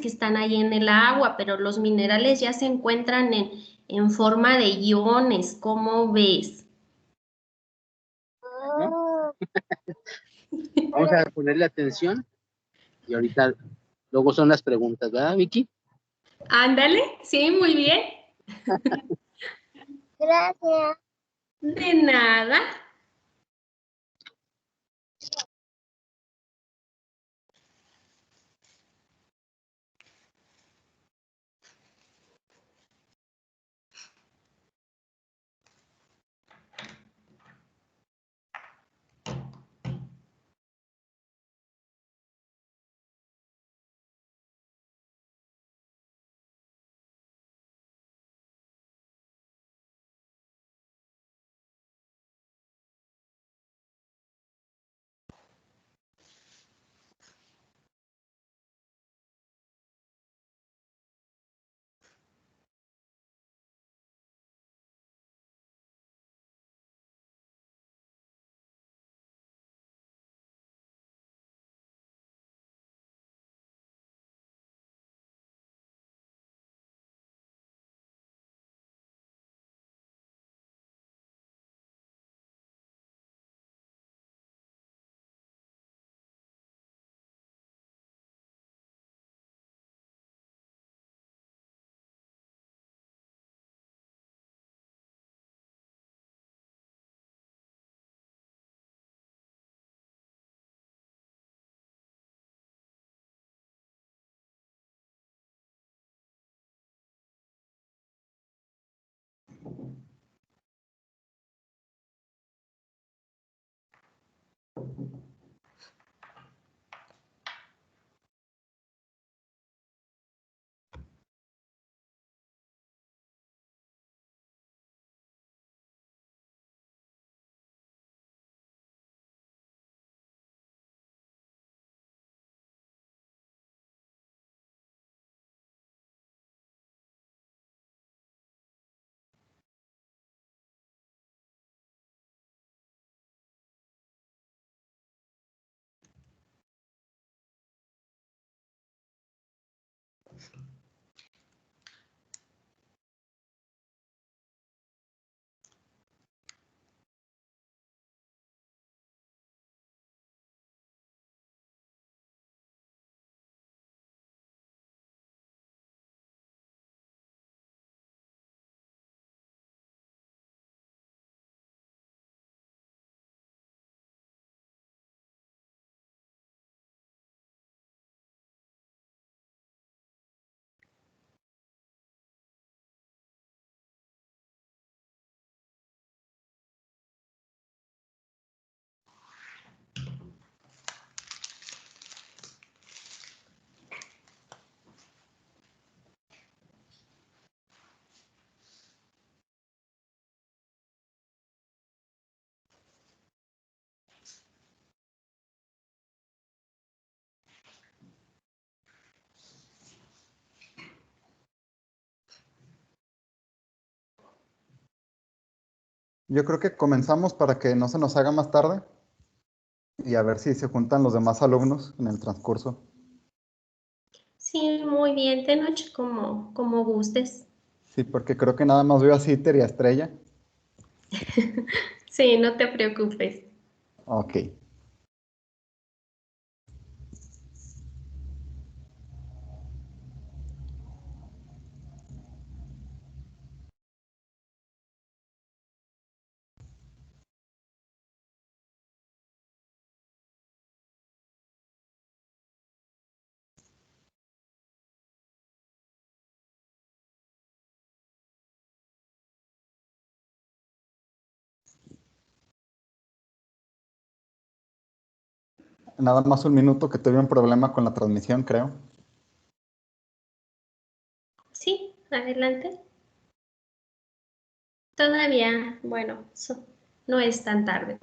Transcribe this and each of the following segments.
que están ahí en el agua, pero los minerales ya se encuentran en forma de iones, ¿cómo ves? Bueno, vamos a ponerle atención y ahorita, luego son las preguntas, ¿verdad, Vicky? Ándale, sí, muy bien. Gracias. De nada. Yo creo que comenzamos para que no se nos haga más tarde y a ver si se juntan los demás alumnos en el transcurso. Sí, muy bien, de noche como gustes. Sí, porque creo que nada más veo a Citer y a Estrella. Sí, no te preocupes. Ok. Nada más un minuto que tuve un problema con la transmisión, creo. Sí, adelante. Todavía, bueno, no es tan tarde.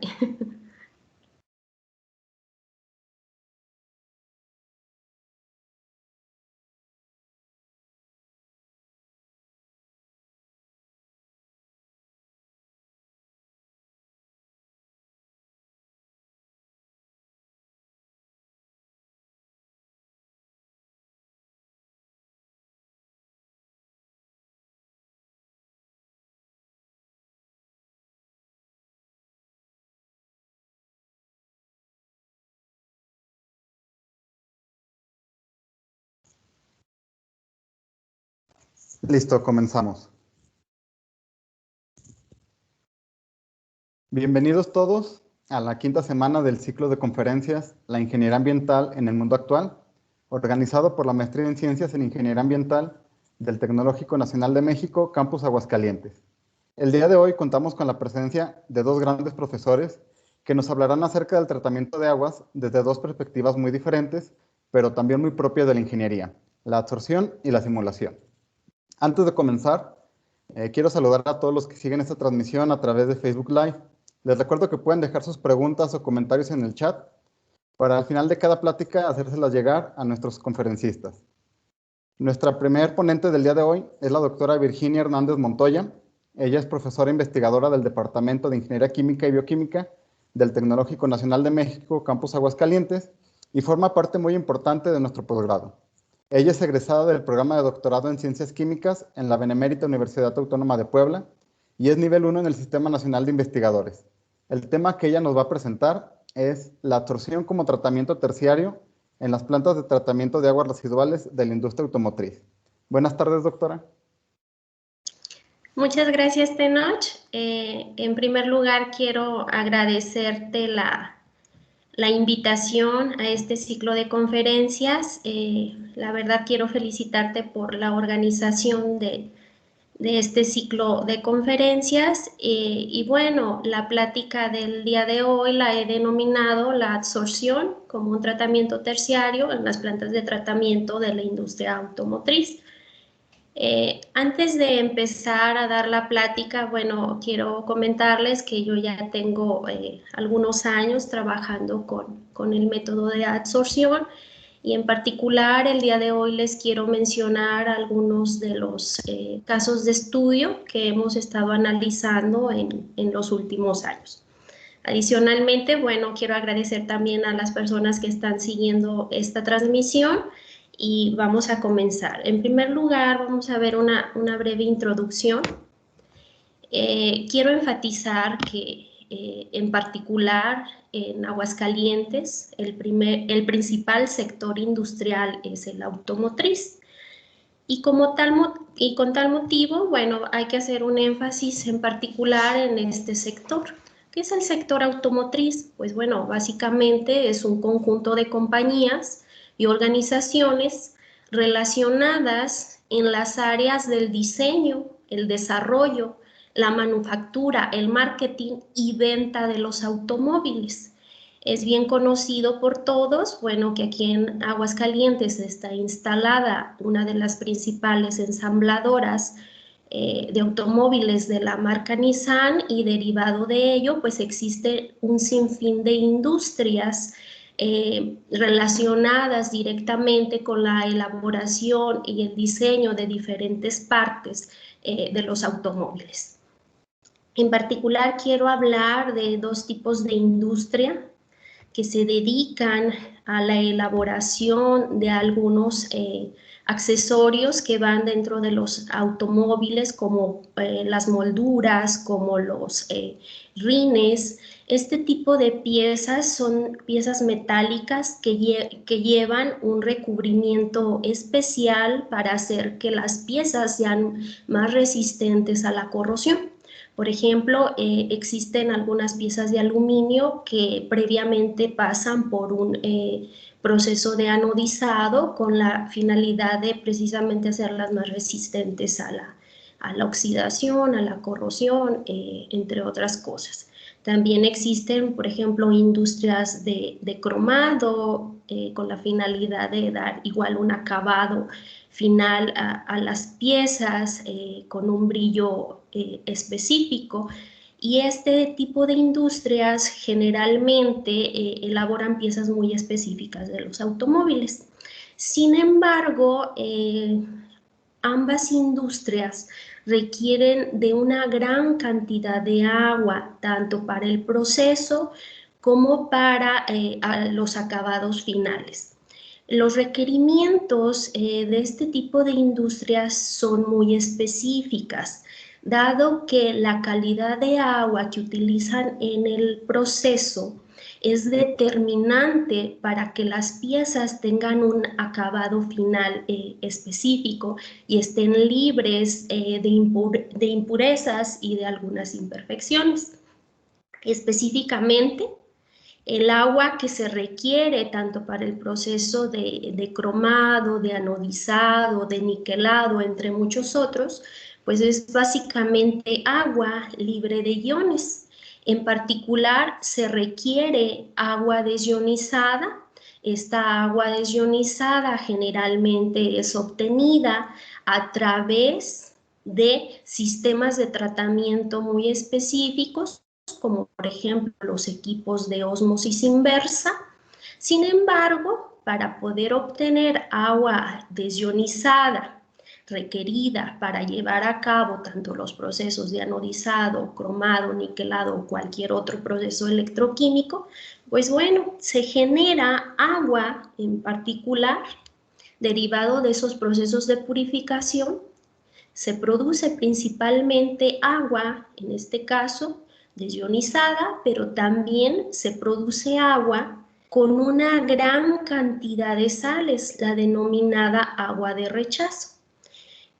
Listo, comenzamos. Bienvenidos todos a la quinta semana del ciclo de conferencias La Ingeniería Ambiental en el Mundo Actual, organizado por la Maestría en Ciencias en Ingeniería Ambiental del Tecnológico Nacional de México, Campus Aguascalientes. El día de hoy contamos con la presencia de dos grandes profesores que nos hablarán acerca del tratamiento de aguas desde dos perspectivas muy diferentes, pero también muy propias de la ingeniería, la absorción y la simulación. Antes de comenzar, quiero saludar a todos los que siguen esta transmisión a través de Facebook Live. Les recuerdo que pueden dejar sus preguntas o comentarios en el chat para al final de cada plática hacérselas llegar a nuestros conferencistas. Nuestra primer ponente del día de hoy es la doctora Virginia Hernández Montoya. Ella es profesora investigadora del Departamento de Ingeniería Química y Bioquímica del Tecnológico Nacional de México, Campus Aguascalientes, y forma parte muy importante de nuestro posgrado. Ella es egresada del programa de doctorado en Ciencias Químicas en la Benemérita Universidad Autónoma de Puebla y es nivel 1 en el Sistema Nacional de Investigadores. El tema que ella nos va a presentar es la absorción como tratamiento terciario en las plantas de tratamiento de aguas residuales de la industria automotriz. Buenas tardes, doctora. Muchas gracias, Tenoch. En primer lugar, quiero agradecerte la invitación a este ciclo de conferencias. La verdad, quiero felicitarte por la organización de este ciclo de conferencias. Y bueno, la plática del día de hoy la he denominado la absorción como un tratamiento terciario en las plantas de tratamiento de la industria automotriz. Antes de empezar a dar la plática, bueno, quiero comentarles que yo ya tengo algunos años trabajando con el método de absorción y en particular el día de hoy les quiero mencionar algunos de los casos de estudio que hemos estado analizando en los últimos años. Adicionalmente, bueno, quiero agradecer también a las personas que están siguiendo esta transmisión y vamos a comenzar. En primer lugar, vamos a ver una breve introducción. Quiero enfatizar que en particular en Aguascalientes el principal sector industrial es el automotriz. Y con tal motivo, bueno, hay que hacer un énfasis en particular en este sector. ¿Qué es el sector automotriz? Pues bueno, básicamente es un conjunto de compañías y organizaciones relacionadas en las áreas del diseño, el desarrollo, la manufactura, el marketing y venta de los automóviles. Es bien conocido por todos, bueno, que aquí en Aguascalientes está instalada una de las principales ensambladoras de automóviles de la marca Nissan y derivado de ello, pues existe un sinfín de industrias relacionadas directamente con la elaboración y el diseño de diferentes partes de los automóviles. En particular, quiero hablar de dos tipos de industria que se dedican a la elaboración de algunos accesorios que van dentro de los automóviles, como las molduras, como los rines. Este tipo de piezas son piezas metálicas que llevan un recubrimiento especial para hacer que las piezas sean más resistentes a la corrosión. Por ejemplo, existen algunas piezas de aluminio que previamente pasan por un proceso de anodizado con la finalidad de precisamente hacerlas más resistentes a la oxidación, a la corrosión, entre otras cosas. También existen, por ejemplo, industrias de cromado con la finalidad de dar igual un acabado final a las piezas con un brillo específico. Y este tipo de industrias generalmente elaboran piezas muy específicas de los automóviles. Sin embargo, ambas industrias requieren de una gran cantidad de agua, tanto para el proceso como para los acabados finales. Los requerimientos de este tipo de industrias son muy específicas, dado que la calidad de agua que utilizan en el proceso es determinante para que las piezas tengan un acabado final específico y estén libres de impurezas y de algunas imperfecciones. Específicamente, el agua que se requiere tanto para el proceso de cromado, de anodizado, de niquelado, entre muchos otros, pues es básicamente agua libre de iones. En particular, se requiere agua desionizada. Esta agua desionizada generalmente es obtenida a través de sistemas de tratamiento muy específicos, como por ejemplo los equipos de ósmosis inversa. Sin embargo, para poder obtener agua desionizada requerida para llevar a cabo tanto los procesos de anodizado, cromado, niquelado o cualquier otro proceso electroquímico, pues bueno, se genera agua en particular derivado de esos procesos de purificación. Se produce principalmente agua, en este caso, desionizada, pero también se produce agua con una gran cantidad de sales, la denominada agua de rechazo.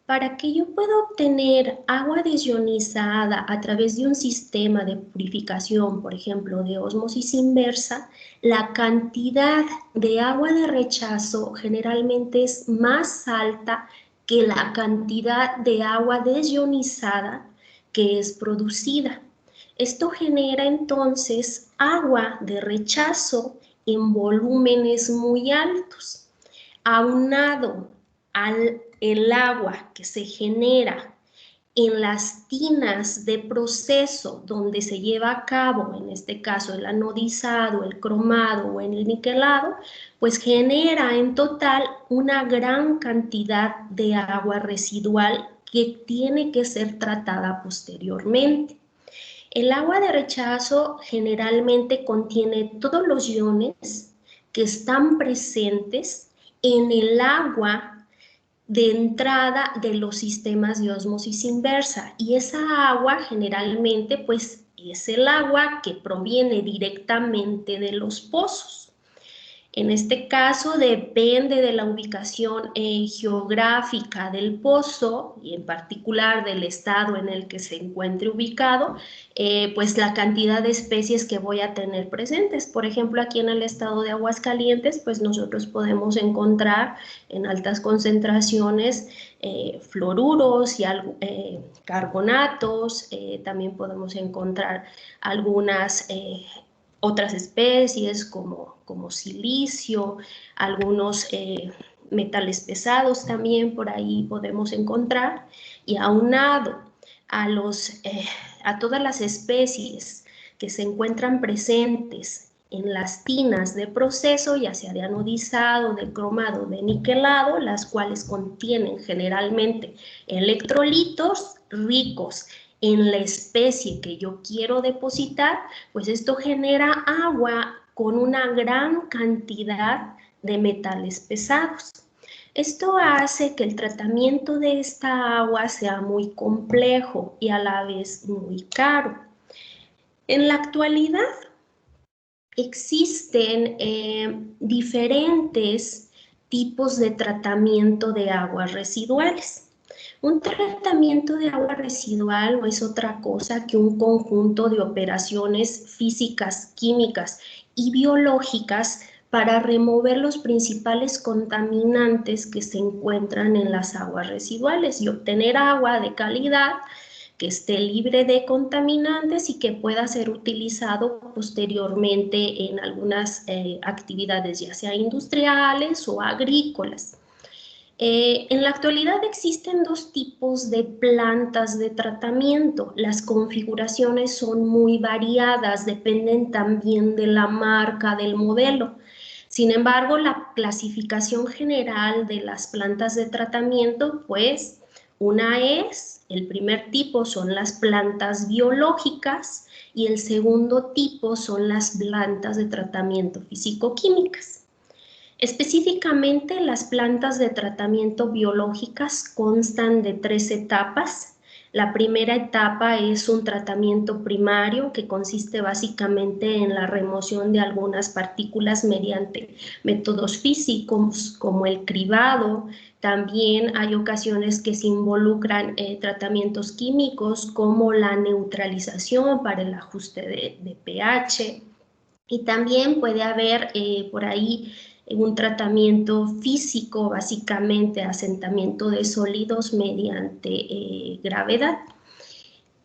Para que yo pueda obtener agua desionizada a través de un sistema de purificación, por ejemplo, de ósmosis inversa, la cantidad de agua de rechazo generalmente es más alta que la cantidad de agua desionizada que es producida. Esto genera entonces agua de rechazo en volúmenes muy altos, aunado al el agua que se genera en las tinas de proceso donde se lleva a cabo, en este caso el anodizado, el cromado o el niquelado, pues genera en total una gran cantidad de agua residual que tiene que ser tratada posteriormente. El agua de rechazo generalmente contiene todos los iones que están presentes en el agua de entrada de los sistemas de ósmosis inversa, y esa agua generalmente pues es el agua que proviene directamente de los pozos. En este caso depende de la ubicación geográfica del pozo y en particular del estado en el que se encuentre ubicado, pues la cantidad de especies que voy a tener presentes. Por ejemplo, aquí en el estado de Aguascalientes, pues nosotros podemos encontrar en altas concentraciones fluoruros y carbonatos, también podemos encontrar algunas otras especies como silicio, algunos metales pesados también por ahí podemos encontrar, y aunado a todas las especies que se encuentran presentes en las tinas de proceso, ya sea de anodizado, de cromado, de niquelado, las cuales contienen generalmente electrolitos ricos en la especie que yo quiero depositar, pues esto genera agua con una gran cantidad de metales pesados. Esto hace que el tratamiento de esta agua sea muy complejo y a la vez muy caro. En la actualidad existen diferentes tipos de tratamiento de aguas residuales. Un tratamiento de agua residual no es otra cosa que un conjunto de operaciones físicas, químicas y biológicas para remover los principales contaminantes que se encuentran en las aguas residuales y obtener agua de calidad que esté libre de contaminantes y que pueda ser utilizado posteriormente en algunas actividades, ya sea industriales o agrícolas. En la actualidad existen dos tipos de plantas de tratamiento. Las configuraciones son muy variadas, dependen también de la marca, del modelo. Sin embargo, la clasificación general de las plantas de tratamiento, pues, el primer tipo son las plantas biológicas y el segundo tipo son las plantas de tratamiento físico-químicas. Específicamente, las plantas de tratamiento biológicas constan de 3 etapas. La primera etapa es un tratamiento primario que consiste básicamente en la remoción de algunas partículas mediante métodos físicos como el cribado. También hay ocasiones que se involucran tratamientos químicos como la neutralización para el ajuste de pH. Y también puede haber por ahí un tratamiento físico, básicamente asentamiento de sólidos mediante gravedad.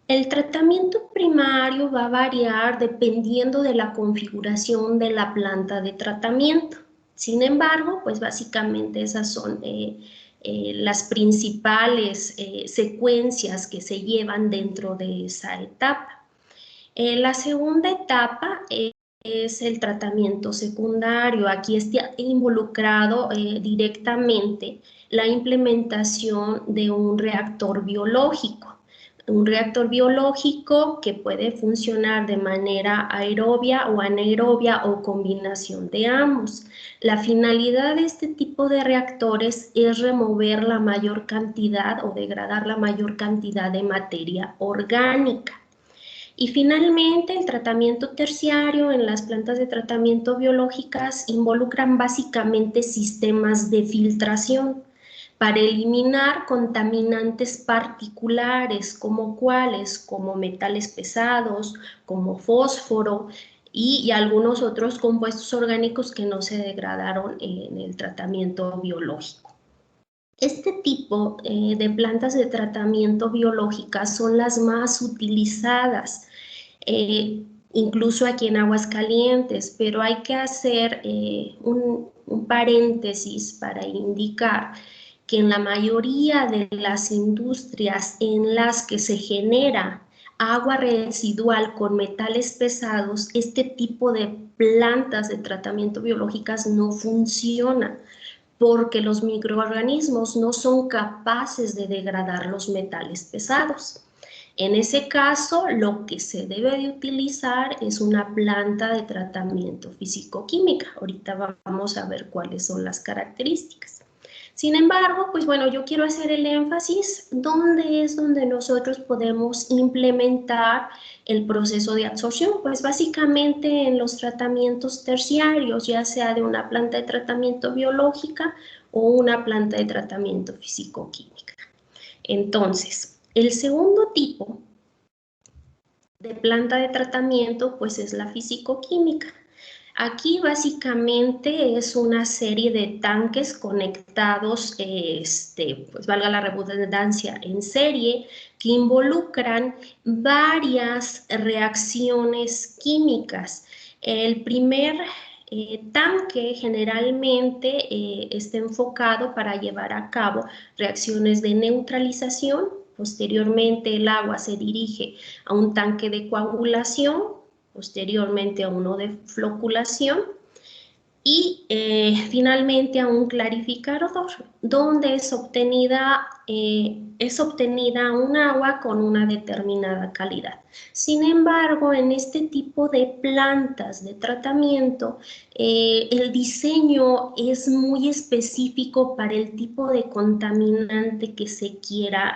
El tratamiento primario va a variar dependiendo de la configuración de la planta de tratamiento. Sin embargo, pues básicamente esas son las principales secuencias que se llevan dentro de esa etapa. La segunda etapa es el tratamiento secundario. Aquí está involucrado directamente la implementación de un reactor biológico. Un reactor biológico que puede funcionar de manera aerobia o anaerobia o combinación de ambos. La finalidad de este tipo de reactores es remover la mayor cantidad o degradar la mayor cantidad de materia orgánica. Y finalmente, el tratamiento terciario en las plantas de tratamiento biológicas involucran básicamente sistemas de filtración para eliminar contaminantes particulares, como cuáles, como metales pesados, como fósforo y algunos otros compuestos orgánicos que no se degradaron en el tratamiento biológico. Este tipo de plantas de tratamiento biológicas son las más utilizadas, incluso aquí en Aguascalientes, pero hay que hacer un paréntesis para indicar que en la mayoría de las industrias en las que se genera agua residual con metales pesados, este tipo de plantas de tratamiento biológicas no funcionan, porque los microorganismos no son capaces de degradar los metales pesados. En ese caso, lo que se debe de utilizar es una planta de tratamiento físico-química. Ahorita vamos a ver cuáles son las características. Sin embargo, pues bueno, yo quiero hacer el énfasis donde nosotros podemos implementar el proceso de absorción, pues básicamente en los tratamientos terciarios, ya sea de una planta de tratamiento biológica o una planta de tratamiento físico-química. Entonces, el segundo tipo de planta de tratamiento, pues es la físico-química. Aquí básicamente es una serie de tanques conectados, pues valga la redundancia, en serie, que involucran varias reacciones químicas. El primer tanque generalmente está enfocado para llevar a cabo reacciones de neutralización. Posteriormente el agua se dirige a un tanque de coagulación, posteriormente a uno de floculación y finalmente a un clarificador, donde es obtenida un agua con una determinada calidad. Sin embargo, en este tipo de plantas de tratamiento, el diseño es muy específico para el tipo de contaminante que se quiera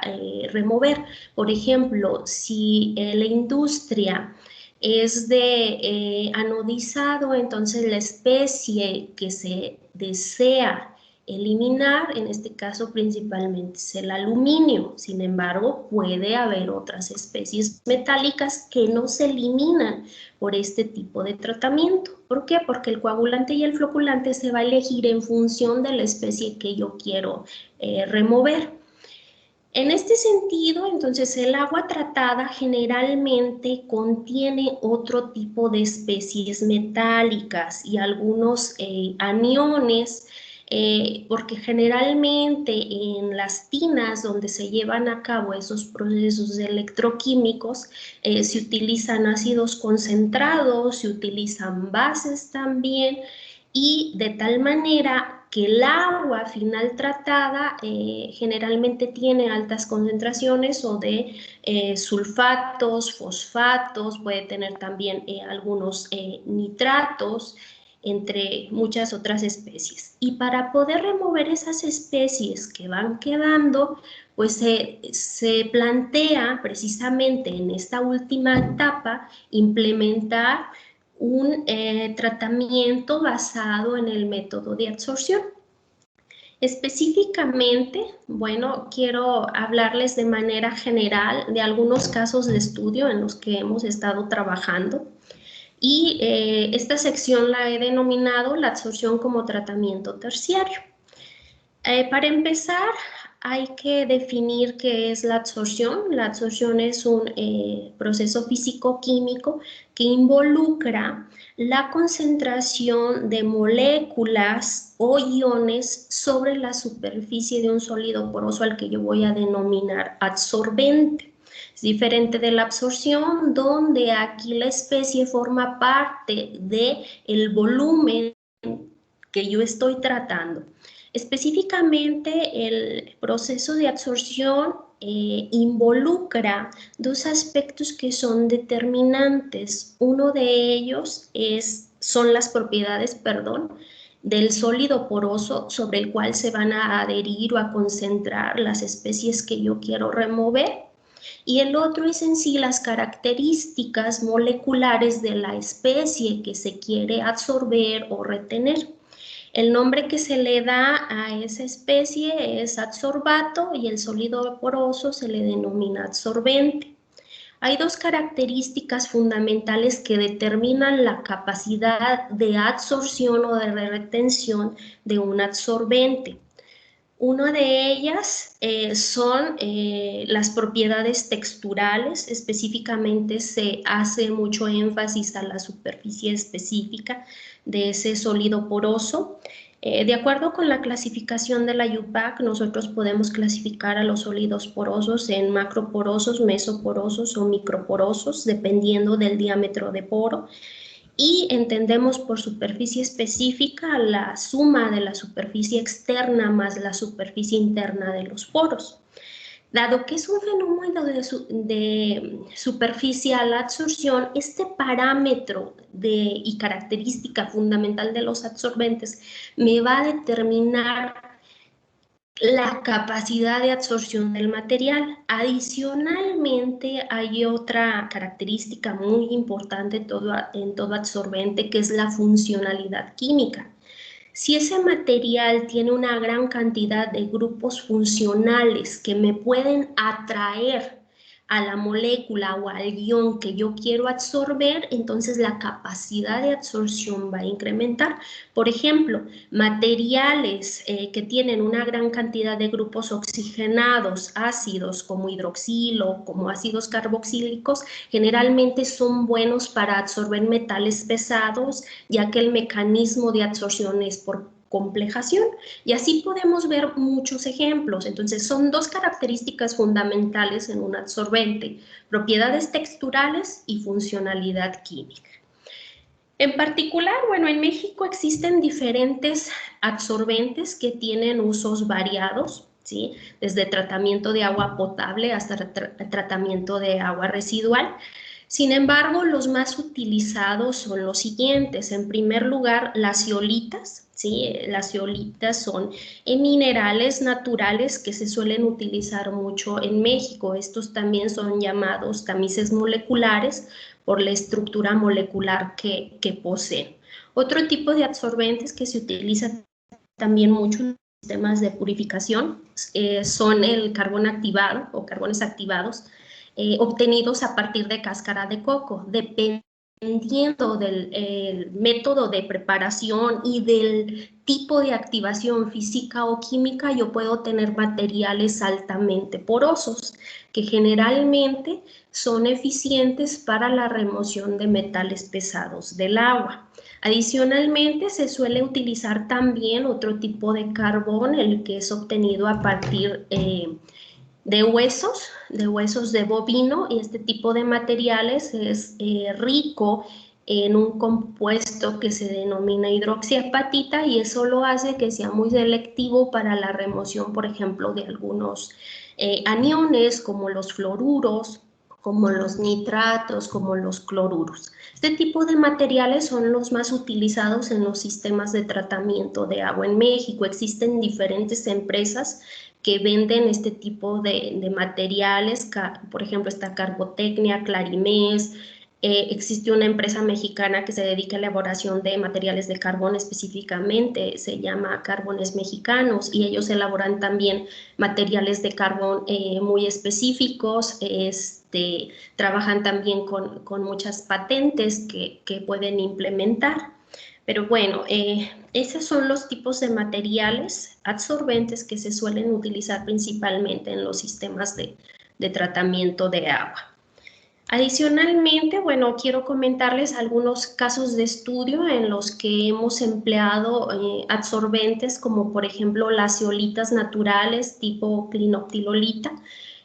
remover. Por ejemplo, si la industria es de anodizado, entonces la especie que se desea eliminar, en este caso principalmente es el aluminio. Sin embargo, puede haber otras especies metálicas que no se eliminan por este tipo de tratamiento. ¿Por qué? Porque el coagulante y el floculante se va a elegir en función de la especie que yo quiero remover. En este sentido, entonces, el agua tratada generalmente contiene otro tipo de especies metálicas y algunos aniones, porque generalmente en las tinas donde se llevan a cabo esos procesos electroquímicos, se utilizan ácidos concentrados, se utilizan bases también, y de tal manera que el agua final tratada generalmente tiene altas concentraciones o de sulfatos, fosfatos, puede tener también algunos nitratos, entre muchas otras especies. Y para poder remover esas especies que van quedando, pues se plantea precisamente en esta última etapa implementar un tratamiento basado en el método de absorción. Específicamente, bueno, quiero hablarles de manera general de algunos casos de estudio en los que hemos estado trabajando. Y esta sección la he denominado la absorción como tratamiento terciario. Para empezar, hay que definir qué es la absorción. La absorción es un proceso físico-químico que involucra la concentración de moléculas o iones sobre la superficie de un sólido poroso al que yo voy a denominar absorbente. Es diferente de la absorción, donde aquí la especie forma parte del volumen que yo estoy tratando. Específicamente, el proceso de absorción involucra dos aspectos que son determinantes. Uno de ellos son las propiedades, del sólido poroso sobre el cual se van a adherir o a concentrar las especies que yo quiero remover. Y el otro es en sí las características moleculares de la especie que se quiere absorber o retener. El nombre que se le da a esa especie es adsorbato y el sólido poroso se le denomina absorbente. Hay dos características fundamentales que determinan la capacidad de absorción o de retención de un absorbente. Una de ellas son las propiedades texturales. Específicamente se hace mucho énfasis a la superficie específica de ese sólido poroso. De acuerdo con la clasificación de la IUPAC, nosotros podemos clasificar a los sólidos porosos en macroporosos, mesoporosos o microporosos, dependiendo del diámetro de poro. Y entendemos por superficie específica la suma de la superficie externa más la superficie interna de los poros. Dado que es un fenómeno de superficial absorción, este parámetro y característica fundamental de los absorbentes me va a determinar la capacidad de absorción del material. Adicionalmente, hay otra característica muy importante en todo absorbente, que es la funcionalidad química. Si ese material tiene una gran cantidad de grupos funcionales que me pueden atraer a la molécula o al ion que yo quiero absorber, entonces la capacidad de absorción va a incrementar. Por ejemplo, materiales que tienen una gran cantidad de grupos oxigenados, ácidos como hidroxilo, como ácidos carboxílicos, generalmente son buenos para absorber metales pesados, ya que el mecanismo de absorción es por complejación, y así podemos ver muchos ejemplos. Entonces son dos características fundamentales en un absorbente: propiedades texturales y funcionalidad química. En particular, bueno, en México existen diferentes absorbentes que tienen usos variados, ¿sí? Desde tratamiento de agua potable hasta tratamiento de agua residual. Sin embargo, los más utilizados son los siguientes. En primer lugar, las zeolitas. ¿Sí? Las zeolitas son minerales naturales que se suelen utilizar mucho en México. Estos también son llamados tamices moleculares por la estructura molecular que poseen. Otro tipo de absorbentes que se utiliza también mucho en sistemas de purificación son el carbón activado o carbones activados, obtenidos a partir de cáscara de coco. Dependiendo del método de preparación y del tipo de activación física o química, yo puedo tener materiales altamente porosos, que generalmente son eficientes para la remoción de metales pesados del agua. Adicionalmente, se suele utilizar también otro tipo de carbón, el que es obtenido a partir de huesos de bovino, y este tipo de materiales es rico en un compuesto que se denomina hidroxiapatita, y eso lo hace que sea muy selectivo para la remoción, por ejemplo, de algunos aniones como los fluoruros como los nitratos, como los cloruros. Este tipo de materiales son los más utilizados en los sistemas de tratamiento de agua en México. Existen diferentes empresas que venden este tipo de materiales, por ejemplo, está Carbotecnia, Clarimés. Existe una empresa mexicana que se dedica a la elaboración de materiales de carbón específicamente, se llama Carbones Mexicanos, y ellos elaboran también materiales de carbón muy específicos. Trabajan también con muchas patentes que pueden implementar. Pero bueno, esos son los tipos de materiales absorbentes que se suelen utilizar principalmente en los sistemas de tratamiento de agua. Adicionalmente, bueno, quiero comentarles algunos casos de estudio en los que hemos empleado absorbentes como por ejemplo las zeolitas naturales tipo clinoptilolita.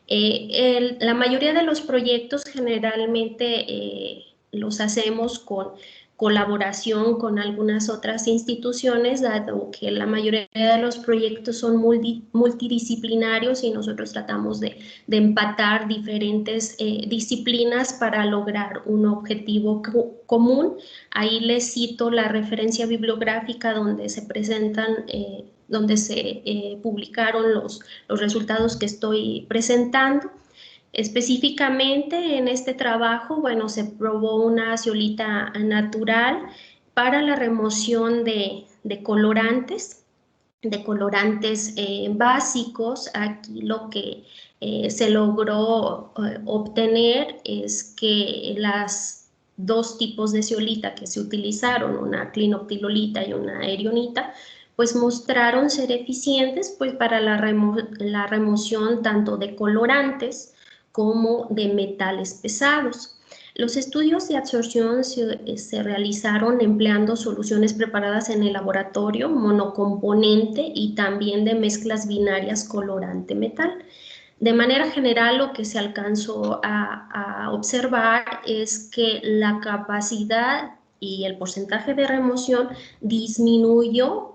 La mayoría de los proyectos generalmente los hacemos con colaboración con algunas otras instituciones, dado que la mayoría de los proyectos son multidisciplinarios y nosotros tratamos de empatar diferentes disciplinas para lograr un objetivo común. Ahí les cito la referencia bibliográfica donde se presentan donde se publicaron los resultados que estoy presentando. Específicamente en este trabajo, bueno, se probó una zeolita natural para la remoción de colorantes básicos. Aquí lo que se logró obtener es que las dos tipos de zeolita que se utilizaron, una clinoptilolita y una erionita, pues mostraron ser eficientes pues para la remoción tanto de colorantes como de metales pesados. Los estudios de absorción se realizaron empleando soluciones preparadas en el laboratorio, monocomponente y también de mezclas binarias colorante-metal. De manera general, lo que se alcanzó a observar es que la capacidad y el porcentaje de remoción disminuyó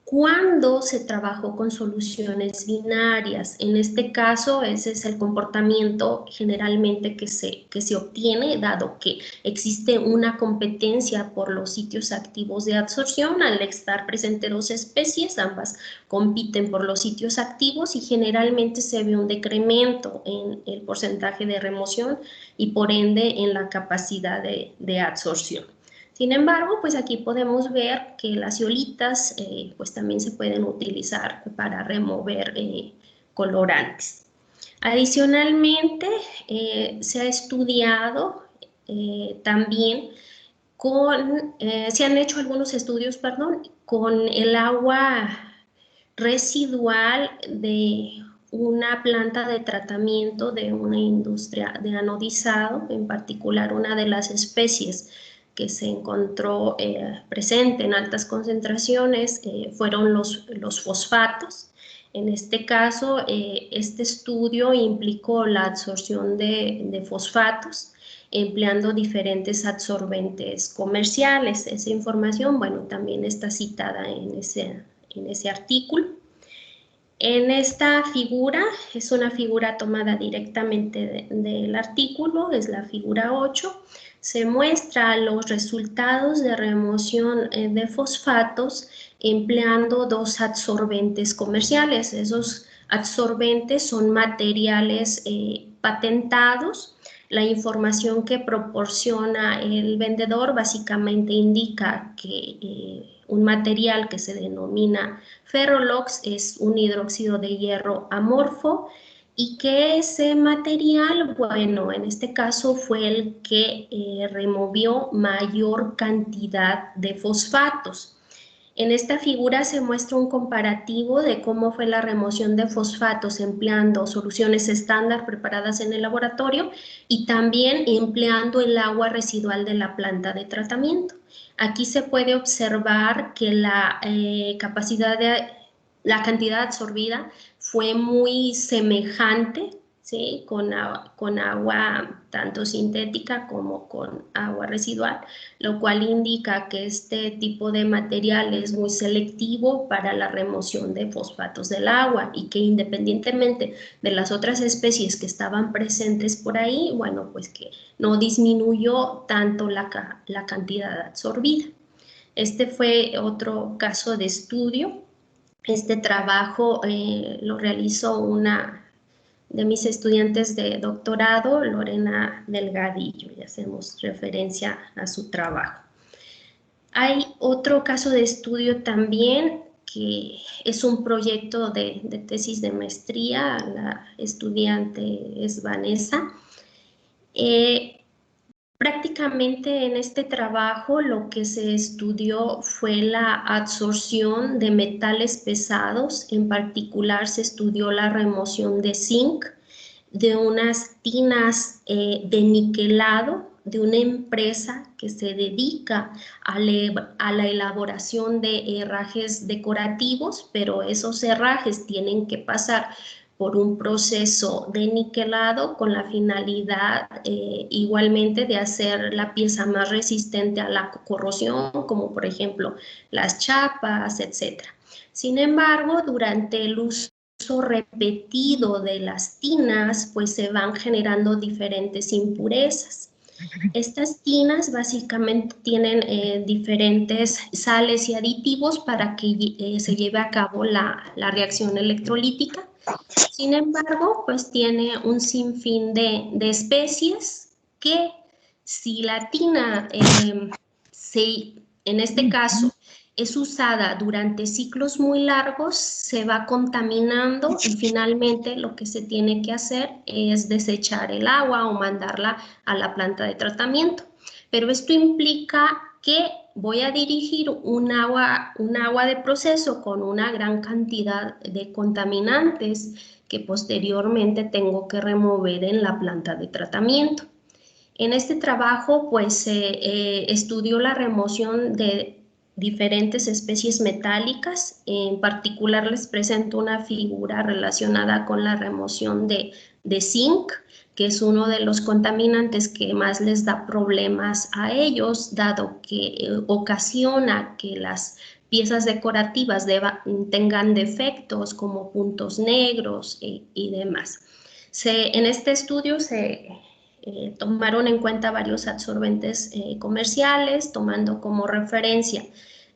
cuando se trabajó con soluciones binarias. En este caso, ese es el comportamiento generalmente que se obtiene, dado que existe una competencia por los sitios activos de absorción. Al estar presentes dos especies, ambas compiten por los sitios activos y generalmente se ve un decremento en el porcentaje de remoción y por ende en la capacidad de absorción. Sin embargo, pues aquí podemos ver que las zeolitas pues también se pueden utilizar para remover colorantes. Adicionalmente, se ha estudiado también se han hecho algunos estudios, con el agua residual de una planta de tratamiento de una industria de anodizado, en particular una de las especies que se encontró presente en altas concentraciones fueron los fosfatos. En este caso, este estudio implicó la absorción de fosfatos empleando diferentes absorbentes comerciales. Esa información, bueno, también está citada en ese artículo. En esta figura, es una figura tomada directamente del artículo, es la figura 8, se muestra los resultados de remoción de fosfatos empleando dos absorbentes comerciales. Esos absorbentes son materiales patentados. La información que proporciona el vendedor básicamente indica que un material que se denomina Ferrolox es un hidróxido de hierro amorfo y que ese material, bueno, en este caso fue el que removió mayor cantidad de fosfatos. En esta figura se muestra un comparativo de cómo fue la remoción de fosfatos empleando soluciones estándar preparadas en el laboratorio y también empleando el agua residual de la planta de tratamiento. Aquí se puede observar que la cantidad absorbida fue muy semejante, ¿sí? Con agua tanto sintética como con agua residual, lo cual indica que este tipo de material es muy selectivo para la remoción de fosfatos del agua y que independientemente de las otras especies que estaban presentes por ahí, bueno, pues que no disminuyó tanto la cantidad absorbida. Este fue otro caso de estudio. Este trabajo lo realizó una de mis estudiantes de doctorado, Lorena Delgadillo, y hacemos referencia a su trabajo. Hay otro caso de estudio también que es un proyecto de tesis de maestría, la estudiante es Vanessa. Prácticamente en este trabajo lo que se estudió fue la absorción de metales pesados, en particular se estudió la remoción de zinc de unas tinas de niquelado de una empresa que se dedica a la elaboración de herrajes decorativos, pero esos herrajes tienen que pasar por un proceso de niquelado con la finalidad igualmente de hacer la pieza más resistente a la corrosión, como por ejemplo las chapas, etc. Sin embargo, durante el uso repetido de las tinas, pues se van generando diferentes impurezas. Estas tinas básicamente tienen diferentes sales y aditivos para que se lleve a cabo la reacción electrolítica. Sin embargo, pues tiene un sinfín de especies que si la tina, en este caso, es usada durante ciclos muy largos, se va contaminando y finalmente lo que se tiene que hacer es desechar el agua o mandarla a la planta de tratamiento. Pero esto implica que voy a dirigir un agua de proceso con una gran cantidad de contaminantes que posteriormente tengo que remover en la planta de tratamiento. En este trabajo, pues, se estudió la remoción de diferentes especies metálicas. En particular, les presento una figura relacionada con la remoción de zinc, que es uno de los contaminantes que más les da problemas a ellos, dado que ocasiona que las piezas decorativas tengan defectos como puntos negros y demás. En este estudio se tomaron en cuenta varios absorbentes comerciales, tomando como referencia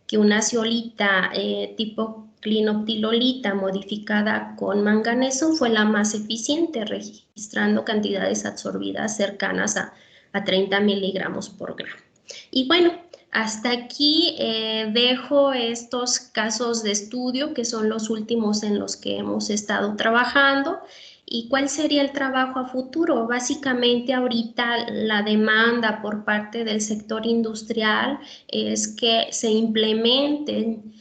que una zeolita tipo clinoptilolita modificada con manganeso fue la más eficiente, registrando cantidades absorbidas cercanas a 30 miligramos por gramo. Y bueno, hasta aquí dejo estos casos de estudio que son los últimos en los que hemos estado trabajando. ¿Y cuál sería el trabajo a futuro? Básicamente ahorita la demanda por parte del sector industrial es que se implementen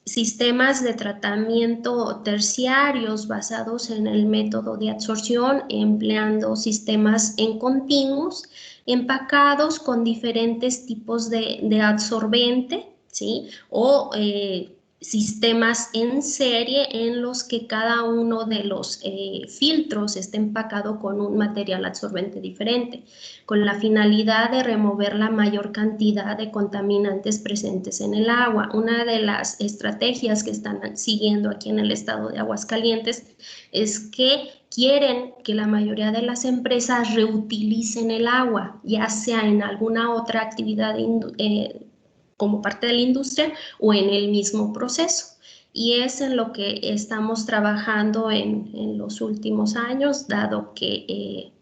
sistemas de tratamiento terciarios basados en el método de absorción, empleando sistemas en continuos, empacados con diferentes tipos de absorbente, ¿sí? O sistemas en serie en los que cada uno de los filtros esté empacado con un material absorbente diferente, con la finalidad de remover la mayor cantidad de contaminantes presentes en el agua. Una de las estrategias que están siguiendo aquí en el estado de Aguascalientes es que quieren que la mayoría de las empresas reutilicen el agua, ya sea en alguna otra actividad como parte de la industria o en el mismo proceso. Y es en lo que estamos trabajando en los últimos años, dado que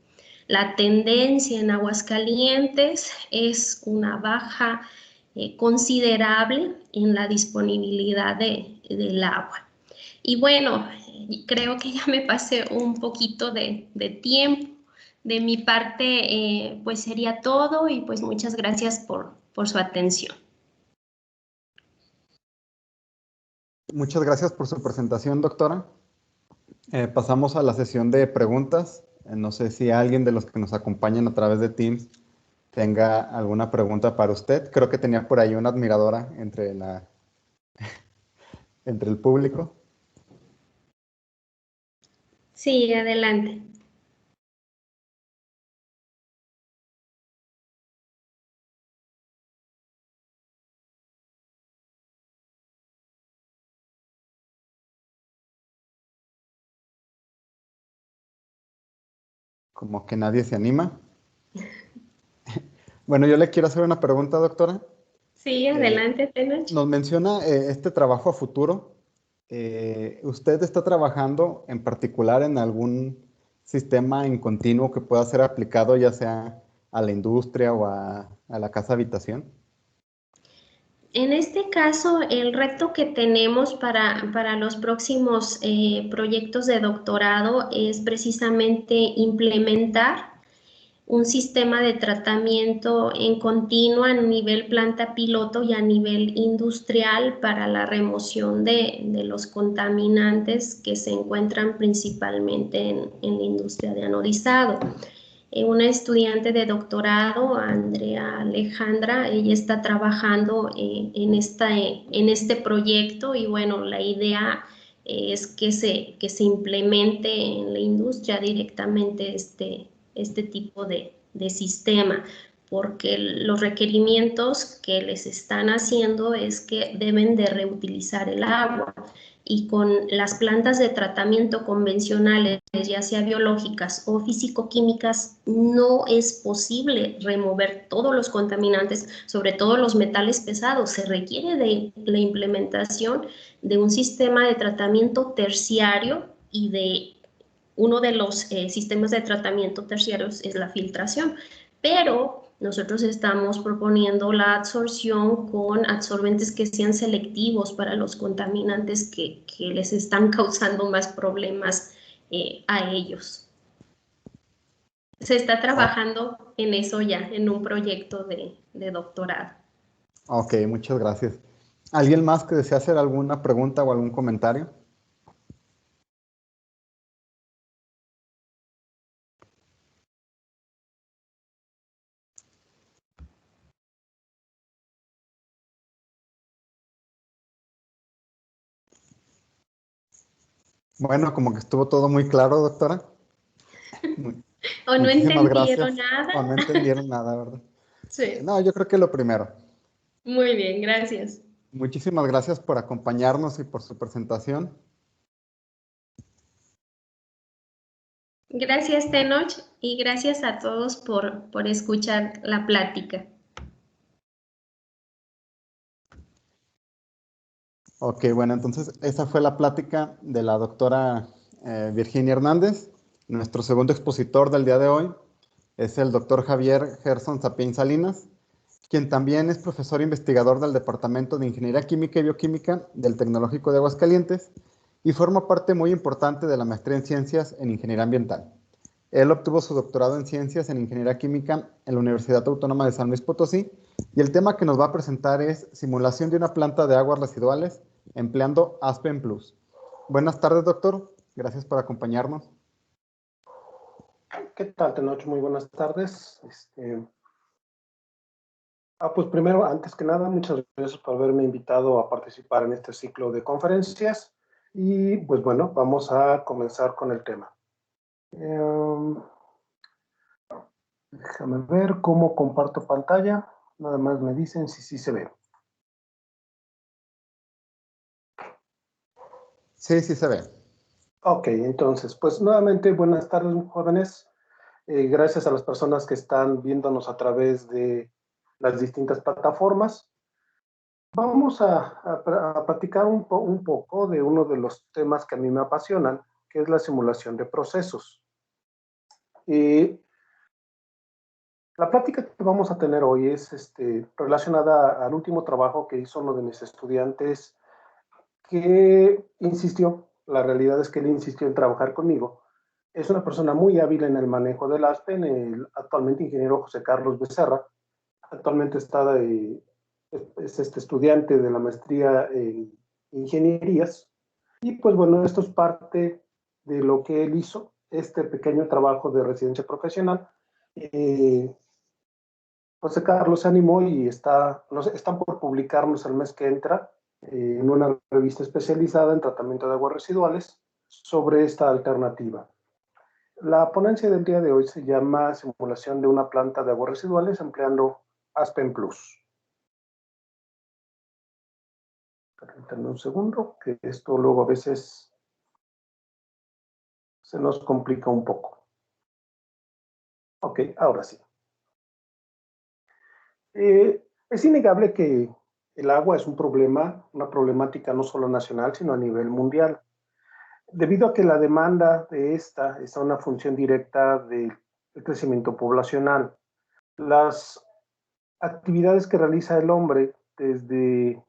la tendencia en Aguascalientes es una baja considerable en la disponibilidad del agua. Y bueno, creo que ya me pasé un poquito de tiempo. De mi parte, pues sería todo y pues muchas gracias por su atención. Muchas gracias por su presentación, doctora. Pasamos a la sesión de preguntas. No sé si alguien de los que nos acompañan a través de Teams tenga alguna pregunta para usted. Creo que tenía por ahí una admiradora entre el público. Sí, adelante. Como que nadie se anima. Bueno, yo le quiero hacer una pregunta, doctora. Sí, Eh, adelante, Tenoch. Nos menciona este trabajo a futuro. ¿Usted está trabajando en particular en algún sistema en continuo que pueda ser aplicado ya sea a la industria o a la casa habitación? En este caso, el reto que tenemos para los próximos proyectos de doctorado es precisamente implementar un sistema de tratamiento en continuo a nivel planta piloto y a nivel industrial para la remoción de los contaminantes que se encuentran principalmente en la industria de anodizado. Una estudiante de doctorado, Andrea Alejandra, ella está trabajando en este proyecto y bueno, la idea es que se implemente en la industria directamente este tipo de sistema, porque los requerimientos que les están haciendo es que deben de reutilizar el agua y con las plantas de tratamiento convencionales, ya sea biológicas o físico-químicas, no es posible remover todos los contaminantes, sobre todo los metales pesados. Se requiere de la implementación de un sistema de tratamiento terciario y de uno de los sistemas de tratamiento terciarios es la filtración, pero nosotros estamos proponiendo la absorción con absorbentes que sean selectivos para los contaminantes que les están causando más problemas a ellos. Se está trabajando en eso ya, en un proyecto de doctorado. Ok, muchas gracias. ¿Alguien más que desea hacer alguna pregunta o algún comentario? Bueno, como que estuvo todo muy claro, doctora. ¿O no Muchísimas entendieron gracias. nada? O no entendieron nada, ¿verdad? Sí, No, yo creo que lo primero. muy bien, gracias. Muchísimas gracias por acompañarnos y por su presentación. Gracias, Tenoch, y gracias a todos por escuchar la plática. Ok, bueno, entonces esa fue la plática de la doctora Virginia Hernández. Nuestro segundo expositor del día de hoy es el doctor Javier Gerson Sapien Salinas, quien también es profesor investigador del Departamento de Ingeniería Química y Bioquímica del Tecnológico de Aguascalientes y forma parte muy importante de la maestría en Ciencias en Ingeniería Ambiental. Él obtuvo su doctorado en Ciencias en Ingeniería Química en la Universidad Autónoma de San Luis Potosí y el tema que nos va a presentar es simulación de una planta de aguas residuales empleando Aspen Plus. Buenas tardes, doctor. Gracias por acompañarnos. ¿Qué tal, Tenoch? Muy buenas tardes. Pues primero, antes que nada, muchas gracias por haberme invitado a participar en este ciclo de conferencias. Y pues bueno, vamos a comenzar con el tema. Déjame ver cómo comparto pantalla. Nada más me dicen si sí se ve. Sí, sí se ve. Ok, entonces, pues nuevamente, buenas tardes, jóvenes. Gracias a las personas que están viéndonos a través de las distintas plataformas. Vamos a platicar un poco de uno de los temas que a mí me apasionan, que es la simulación de procesos. La plática que vamos a tener hoy es relacionada al último trabajo que hizo uno de mis estudiantes que insistió, la realidad es que él insistió en trabajar conmigo. Es una persona muy hábil en el manejo del Aspen, el actualmente ingeniero José Carlos Becerra. Actualmente es estudiante de la maestría en ingenierías. Y pues bueno, esto es parte de lo que él hizo, este pequeño trabajo de residencia profesional. José Carlos se animó y están por publicarnos el mes que entra en una revista especializada en tratamiento de aguas residuales sobre esta alternativa. La ponencia del día de hoy se llama Simulación de una planta de aguas residuales empleando Aspen Plus. Permítanme un segundo, que esto luego a veces se nos complica un poco. Ok, ahora sí. Es innegable que el agua es un problema, una problemática no solo nacional, sino a nivel mundial. Debido a que la demanda de esta es una función directa del crecimiento poblacional, las actividades que realiza el hombre, desde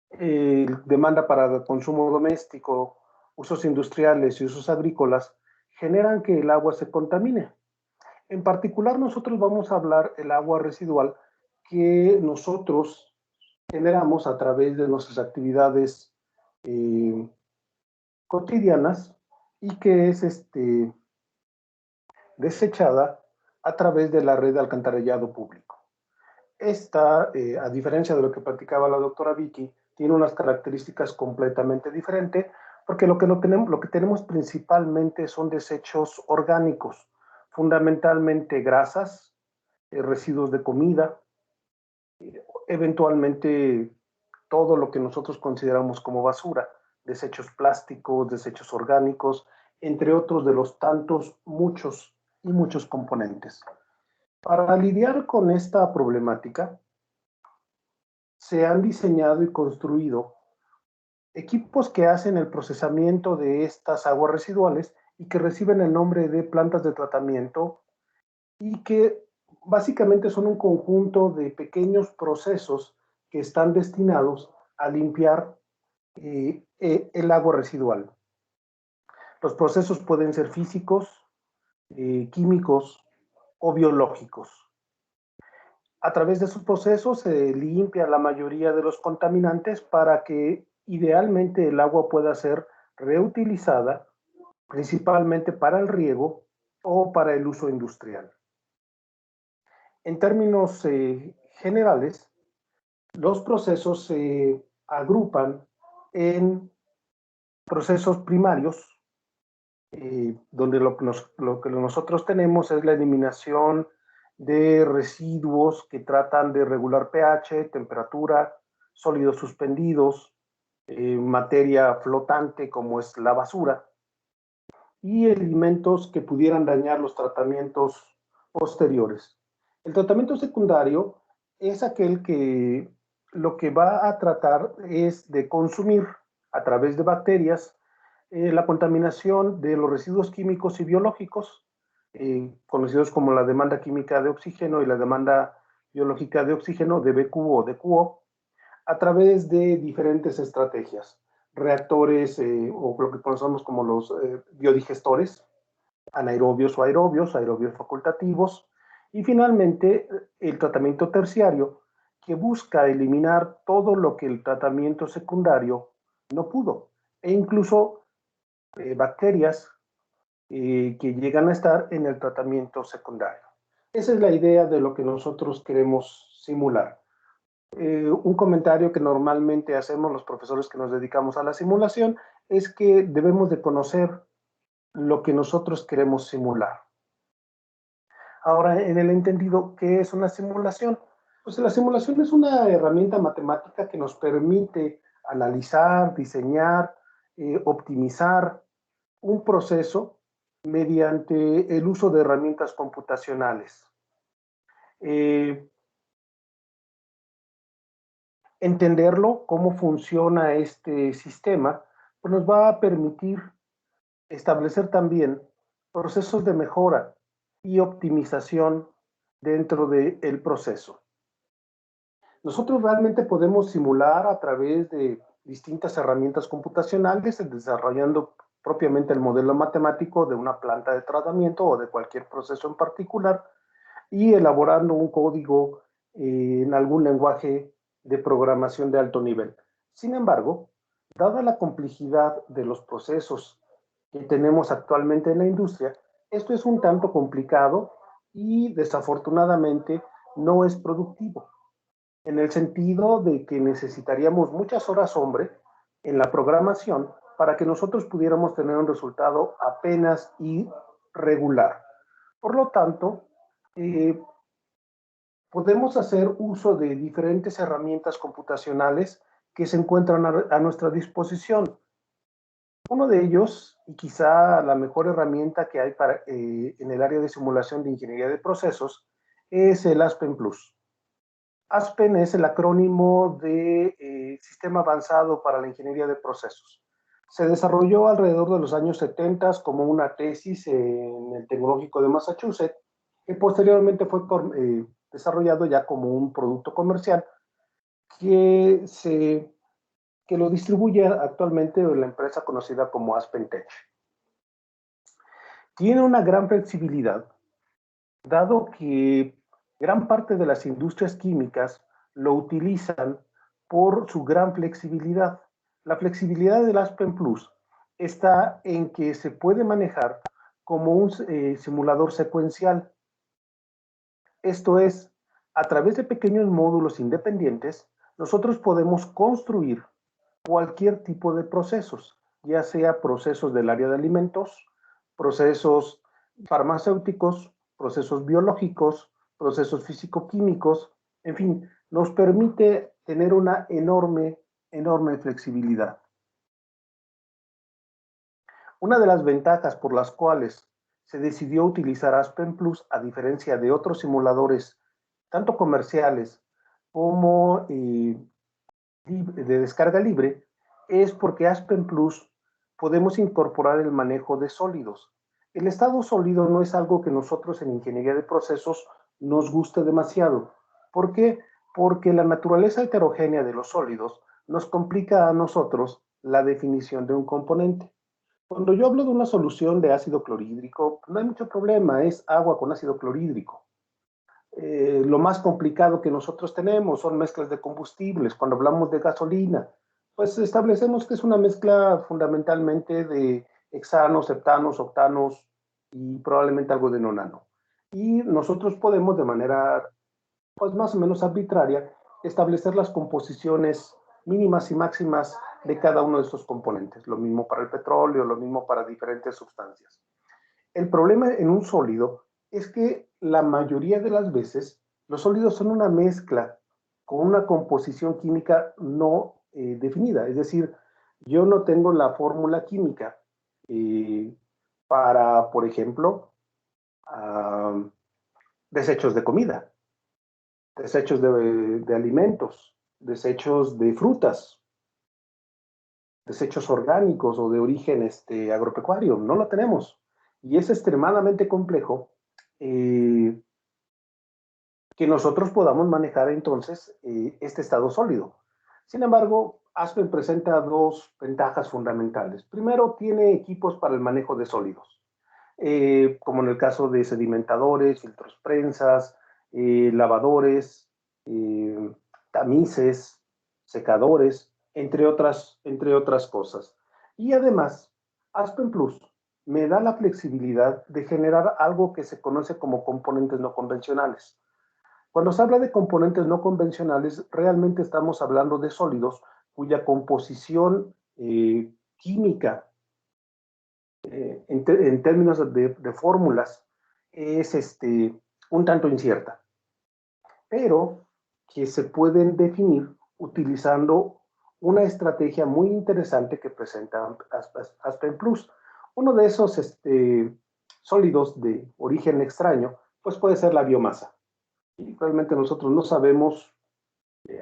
demanda para consumo doméstico, usos industriales y usos agrícolas, generan que el agua se contamine. En particular, nosotros vamos a hablar del agua residual que nosotros generamos a través de nuestras actividades cotidianas y que es desechada a través de la red de alcantarillado público. Esta, a diferencia de lo que platicaba la doctora Vicky, tiene unas características completamente diferentes, porque lo que tenemos principalmente son desechos orgánicos, fundamentalmente grasas, residuos de comida, eventualmente todo lo que nosotros consideramos como basura, desechos plásticos, desechos orgánicos, entre otros de los tantos, muchos y muchos componentes. Para lidiar con esta problemática, se han diseñado y construido equipos que hacen el procesamiento de estas aguas residuales y que reciben el nombre de plantas de tratamiento y que básicamente son un conjunto de pequeños procesos que están destinados a limpiar el agua residual. Los procesos pueden ser físicos, químicos o biológicos. A través de esos procesos se limpia la mayoría de los contaminantes para que idealmente el agua pueda ser reutilizada, principalmente para el riego o para el uso industrial. En términos generales, los procesos se agrupan en procesos primarios, donde lo que nosotros tenemos es la eliminación de residuos que tratan de regular pH, temperatura, sólidos suspendidos, materia flotante como es la basura, y elementos que pudieran dañar los tratamientos posteriores. El tratamiento secundario es aquel que lo que va a tratar es de consumir a través de bacterias la contaminación de los residuos químicos y biológicos, conocidos como la demanda química de oxígeno y la demanda biológica de oxígeno, de BQ o DQO, a través de diferentes estrategias. Reactores o lo que conocemos como los biodigestores, anaerobios o aerobios facultativos, y finalmente el tratamiento terciario, que busca eliminar todo lo que el tratamiento secundario no pudo, e incluso bacterias que llegan a estar en el tratamiento secundario. Esa es la idea de lo que nosotros queremos simular. Un comentario que normalmente hacemos los profesores que nos dedicamos a la simulación es que debemos de conocer lo que nosotros queremos simular. Ahora, en el entendido, ¿qué es una simulación? Pues la simulación es una herramienta matemática que nos permite analizar, diseñar, optimizar un proceso mediante el uso de herramientas computacionales. Entenderlo, cómo funciona este sistema, pues nos va a permitir establecer también procesos de mejora y optimización dentro del proceso. Nosotros realmente podemos simular a través de distintas herramientas computacionales, desarrollando propiamente el modelo matemático de una planta de tratamiento o de cualquier proceso en particular y elaborando un código en algún lenguaje de programación de alto nivel. Sin embargo, dada la complejidad de los procesos que tenemos actualmente en la industria, esto es un tanto complicado y desafortunadamente no es productivo, en el sentido de que necesitaríamos muchas horas hombre en la programación para que nosotros pudiéramos tener un resultado apenas y regular. Por lo tanto, podemos hacer uso de diferentes herramientas computacionales que se encuentran a nuestra disposición. Uno de ellos, y quizá la mejor herramienta que hay en el área de simulación de ingeniería de procesos, es el Aspen Plus. Aspen es el acrónimo de Sistema Avanzado para la Ingeniería de Procesos. Se desarrolló alrededor de los años 70 como una tesis en el Tecnológico de Massachusetts, que posteriormente fue desarrollado ya como un producto comercial que lo distribuye actualmente la empresa conocida como AspenTech. Tiene una gran flexibilidad, dado que gran parte de las industrias químicas lo utilizan por su gran flexibilidad. La flexibilidad del Aspen Plus está en que se puede manejar como un simulador secuencial. Esto es, a través de pequeños módulos independientes, nosotros podemos construir cualquier tipo de procesos, ya sea procesos del área de alimentos, procesos farmacéuticos, procesos biológicos, procesos físico-químicos, en fin, nos permite tener una enorme flexibilidad. Una de las ventajas por las cuales se decidió utilizar Aspen Plus, a diferencia de otros simuladores, tanto comerciales como de descarga libre, es porque Aspen Plus podemos incorporar el manejo de sólidos. El estado sólido no es algo que nosotros en ingeniería de procesos nos guste demasiado. ¿Por qué? Porque la naturaleza heterogénea de los sólidos nos complica a nosotros la definición de un componente. Cuando yo hablo de una solución de ácido clorhídrico, no hay mucho problema, es agua con ácido clorhídrico. Lo más complicado que nosotros tenemos son mezclas de combustibles. Cuando hablamos de gasolina, pues establecemos que es una mezcla fundamentalmente de hexanos, septanos, octanos y probablemente algo de nonano. Y nosotros podemos de manera pues más o menos arbitraria establecer las composiciones mínimas y máximas de cada uno de estos componentes. Lo mismo para el petróleo, lo mismo para diferentes sustancias. El problema en un sólido es que la mayoría de las veces los sólidos son una mezcla con una composición química no definida. Es decir, yo no tengo la fórmula química para, por ejemplo, desechos de comida, desechos de alimentos, desechos de frutas, desechos orgánicos o de origen agropecuario. No lo tenemos. Y es extremadamente complejo que nosotros podamos manejar entonces este estado sólido. Sin embargo, Aspen presenta dos ventajas fundamentales. Primero, tiene equipos para el manejo de sólidos, como en el caso de sedimentadores, filtros prensas, lavadores, tamices, secadores, entre otras cosas. Y además, Aspen Plus me da la flexibilidad de generar algo que se conoce como componentes no convencionales. Cuando se habla de componentes no convencionales, realmente estamos hablando de sólidos cuya composición química, en términos de fórmulas, es un tanto incierta, pero que se pueden definir utilizando una estrategia muy interesante que presenta Aspen Plus. Uno de esos sólidos de origen extraño, pues puede ser la biomasa. Y realmente nosotros no sabemos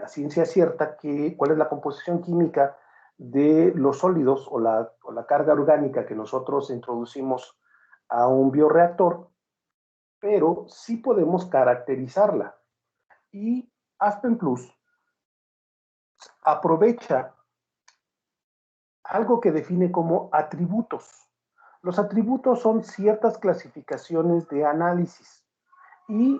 a ciencia cierta cuál es la composición química de los sólidos o la carga orgánica que nosotros introducimos a un bioreactor, pero sí podemos caracterizarla. Y Aspen Plus aprovecha algo que define como atributos. Los atributos son ciertas clasificaciones de análisis y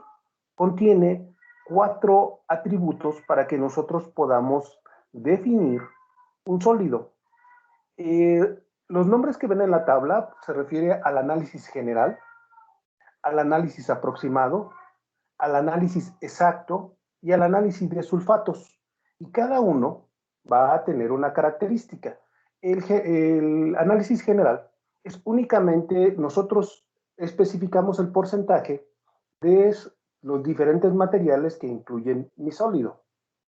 contiene 4 atributos para que nosotros podamos definir un sólido. Los nombres que ven en la tabla se refiere al análisis general, al análisis aproximado, al análisis exacto y al análisis de sulfatos. Y cada uno va a tener una característica. El análisis general es únicamente nosotros especificamos el porcentaje de los diferentes materiales que incluyen mi sólido.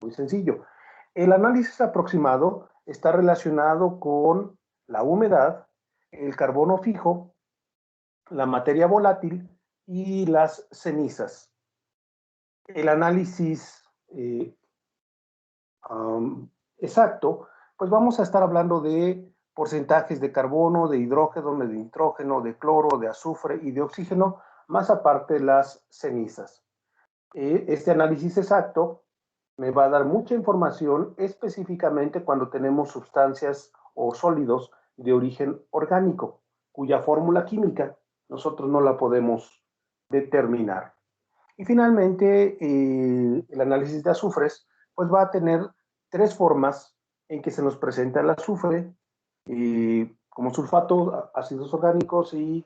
Muy sencillo. El análisis aproximado está relacionado con la humedad, el carbono fijo, la materia volátil y las cenizas. El análisis exacto, pues vamos a estar hablando de porcentajes de carbono, de hidrógeno, de nitrógeno, de cloro, de azufre y de oxígeno, más aparte las cenizas. Este análisis exacto me va a dar mucha información específicamente cuando tenemos sustancias o sólidos de origen orgánico, cuya fórmula química nosotros no la podemos determinar. Y finalmente, el análisis de azufres, pues va a tener tres formas en que se nos presenta el azufre, como sulfato, ácidos orgánicos y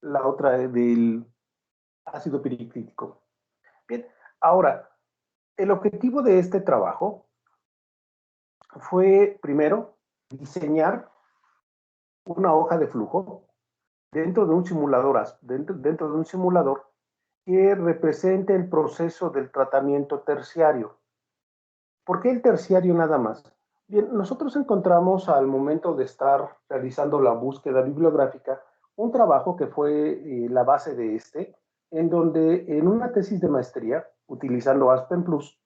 la otra del ácido piriclítico. Bien, ahora, el objetivo de este trabajo fue, primero, diseñar una hoja de flujo dentro de un simulador, que represente el proceso del tratamiento terciario. ¿Por qué el terciario nada más? Bien, nosotros encontramos al momento de estar realizando la búsqueda bibliográfica un trabajo que fue la base de en donde en una tesis de maestría, utilizando Aspen Plus,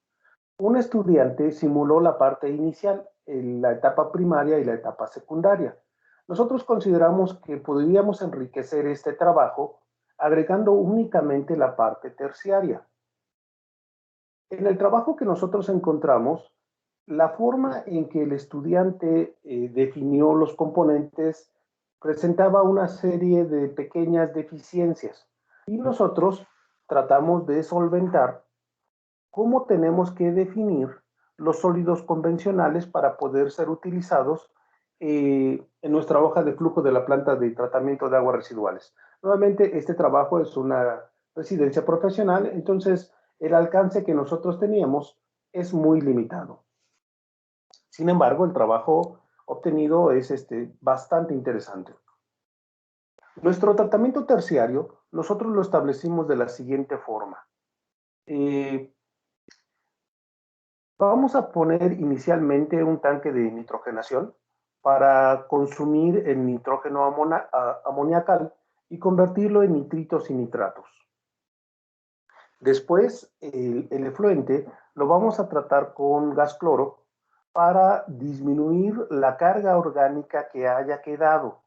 un estudiante simuló la parte inicial, la etapa primaria y la etapa secundaria. Nosotros consideramos que podríamos enriquecer este trabajo agregando únicamente la parte terciaria. En el trabajo que nosotros encontramos, la forma en que el estudiante definió los componentes presentaba una serie de pequeñas deficiencias y nosotros tratamos de solventar cómo tenemos que definir los sólidos convencionales para poder ser utilizados en nuestra hoja de flujo de la planta de tratamiento de aguas residuales. Nuevamente, este trabajo es una residencia profesional, entonces el alcance que nosotros teníamos es muy limitado. Sin embargo, el trabajo obtenido es bastante interesante. Nuestro tratamiento terciario, nosotros lo establecimos de la siguiente forma. Vamos a poner inicialmente un tanque de nitrogenación para consumir el nitrógeno amoniacal y convertirlo en nitritos y nitratos. Después, el efluente lo vamos a tratar con gas cloro para disminuir la carga orgánica que haya quedado.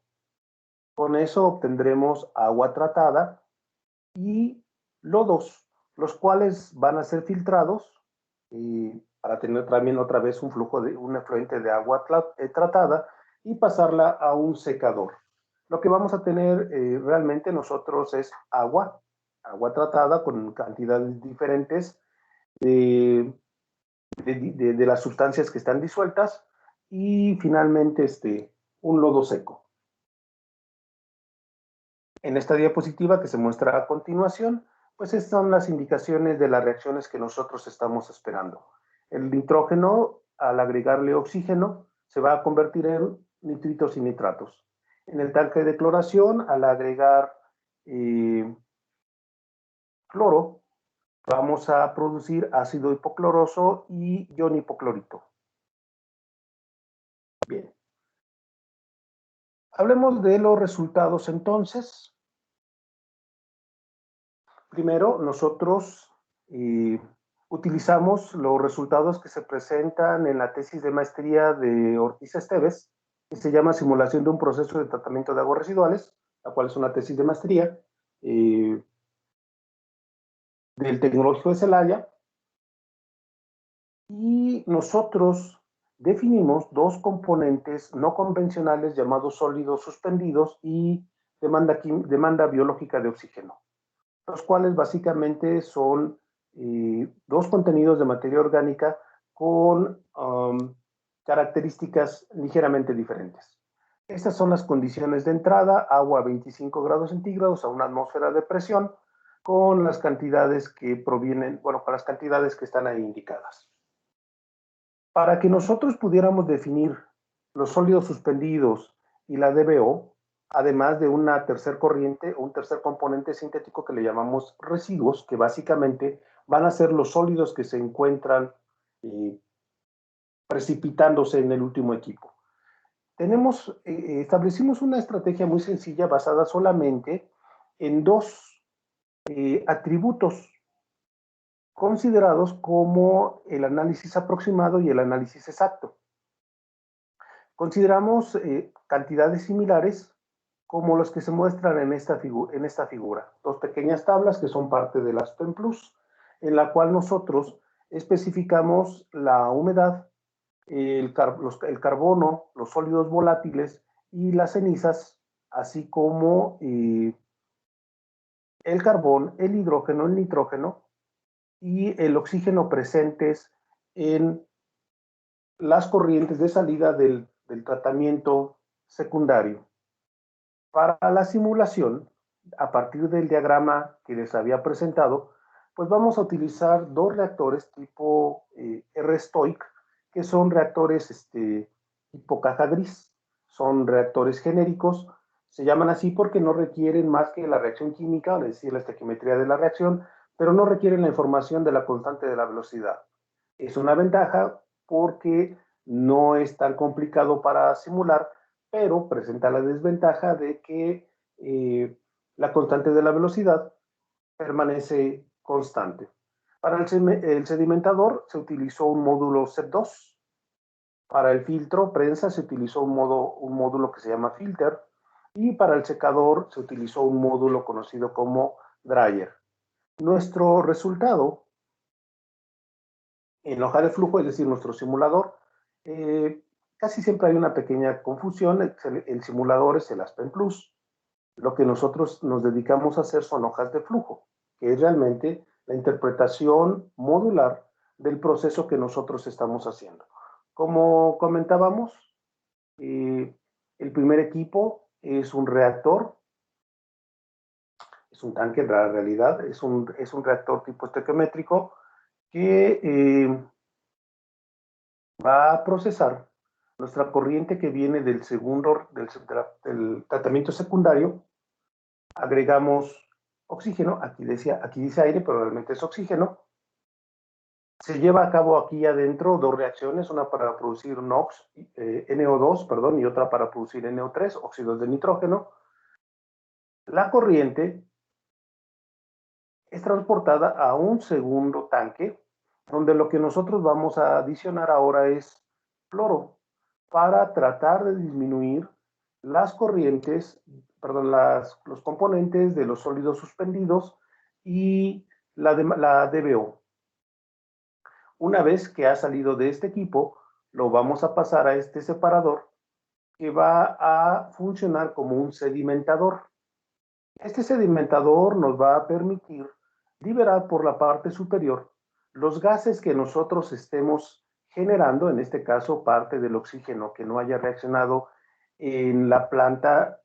Con eso obtendremos agua tratada y lodos, los cuales van a ser filtrados para tener también otra vez un flujo de un efluente de agua tratada y pasarla a un secador. Lo que vamos a tener realmente nosotros es agua tratada con cantidades diferentes de las sustancias que están disueltas y finalmente un lodo seco. En esta diapositiva que se muestra a continuación, pues estas son las indicaciones de las reacciones que nosotros estamos esperando. El nitrógeno, al agregarle oxígeno, se va a convertir en nitritos y nitratos. En el tanque de cloración, al agregar cloro, vamos a producir ácido hipocloroso y ion hipoclorito. Bien. Hablemos de los resultados entonces. Primero, nosotros utilizamos los resultados que se presentan en la tesis de maestría de Ortiz Esteves, que se llama Simulación de un proceso de tratamiento de aguas residuales, la cual es una tesis de maestría del Tecnológico de Celaya. Y nosotros definimos dos componentes no convencionales llamados sólidos suspendidos y demanda biológica de oxígeno, los cuales básicamente son dos contenidos de materia orgánica con características ligeramente diferentes. Estas son las condiciones de entrada: agua a 25 grados centígrados a una atmósfera de presión, con las cantidades que provienen, con las cantidades que están ahí indicadas. Para que nosotros pudiéramos definir los sólidos suspendidos y la DBO, además de una tercer corriente o un tercer componente sintético que le llamamos residuos, que básicamente van a ser los sólidos que se encuentran precipitándose en el último equipo. Establecimos una estrategia muy sencilla basada solamente en dos atributos considerados como el análisis aproximado y el análisis exacto. Consideramos cantidades similares como los que se muestran en esta figura. Dos pequeñas tablas que son parte del Aspen Plus, en la cual nosotros especificamos la humedad, el carbono, los sólidos volátiles y las cenizas, así como el carbón, el hidrógeno, el nitrógeno y el oxígeno presentes en las corrientes de salida del tratamiento secundario. Para la simulación, a partir del diagrama que les había presentado, pues vamos a utilizar dos reactores tipo R-Stoic, que son reactores tipo caja gris. Son reactores genéricos, se llaman así porque no requieren más que la reacción química, es decir, la estequiometría de la reacción, pero no requieren la información de la constante de la velocidad. Es una ventaja porque no es tan complicado para simular, pero presenta la desventaja de que la constante de la velocidad permanece constante. Para el sedimentador se utilizó un módulo CEP2. Para el filtro prensa se utilizó un módulo que se llama filter. Y para el secador se utilizó un módulo conocido como dryer. Nuestro resultado en la hoja de flujo, es decir, nuestro simulador, casi siempre hay una pequeña confusión. El simulador es el Aspen Plus. Lo que nosotros nos dedicamos a hacer son hojas de flujo, que es realmente la interpretación modular del proceso que nosotros estamos haciendo. Como comentábamos, el primer equipo es un reactor, es un tanque en la realidad, es un reactor tipo estequiométrico que va a procesar nuestra corriente que viene del tratamiento secundario. Agregamos oxígeno, aquí dice aire, pero realmente es oxígeno. Se lleva a cabo aquí adentro dos reacciones, una para producir NOx, NO2, perdón, y otra para producir NO3, óxidos de nitrógeno. La corriente es transportada a un segundo tanque, donde lo que nosotros vamos a adicionar ahora es cloro, para tratar de disminuir las corrientes, perdón, los componentes de los sólidos suspendidos y la DBO. Una vez que ha salido de este equipo, lo vamos a pasar a este separador que va a funcionar como un sedimentador. Este sedimentador nos va a permitir liberar por la parte superior los gases que nosotros estemos generando, en este caso parte del oxígeno que no haya reaccionado en la planta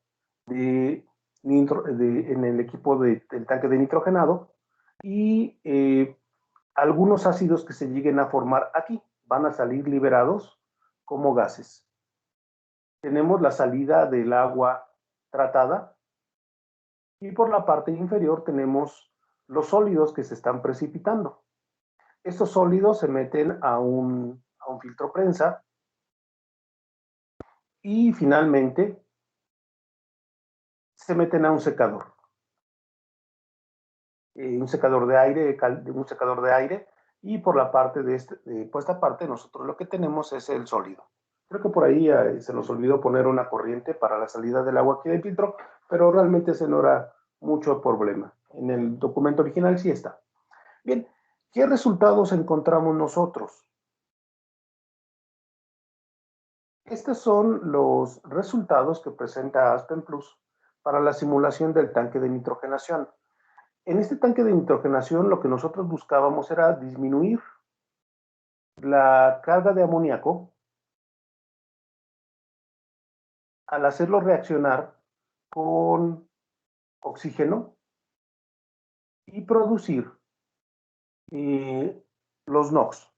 en el equipo del tanque de nitrogenado, y algunos ácidos que se lleguen a formar aquí van a salir liberados como gases. Tenemos la salida del agua tratada y por la parte inferior tenemos los sólidos que se están precipitando. Estos sólidos se meten a un filtro prensa y finalmente se meten a un secador. Un secador de aire, y por la parte por esta parte nosotros lo que tenemos es el sólido. Creo que por ahí se nos olvidó poner una corriente para la salida del agua aquí del filtro, pero realmente ese no era mucho problema. En el documento original sí está. Bien, ¿qué resultados encontramos nosotros? Estos son los resultados que presenta Aspen Plus para la simulación del tanque de nitrogenación. En este tanque de nitrogenación lo que nosotros buscábamos era disminuir la carga de amoníaco al hacerlo reaccionar con oxígeno y producir los NOx.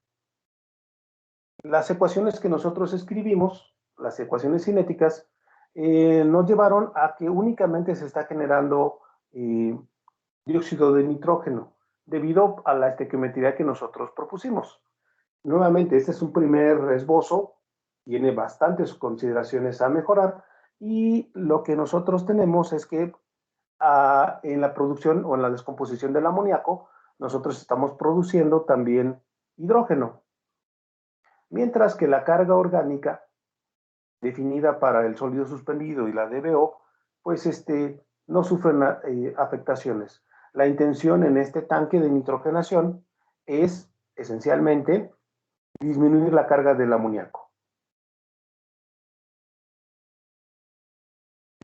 Las ecuaciones que nosotros escribimos, las ecuaciones cinéticas, nos llevaron a que únicamente se está generando dióxido de nitrógeno debido a la estequiometría que nosotros propusimos. Nuevamente, este es un primer esbozo, tiene bastantes consideraciones a mejorar y lo que nosotros tenemos es que en la producción o en la descomposición del amoníaco, nosotros estamos produciendo también hidrógeno, mientras que la carga orgánica definida para el sólido suspendido y la DBO, pues no sufren afectaciones. La intención en este tanque de nitrogenación es esencialmente disminuir la carga del amoníaco.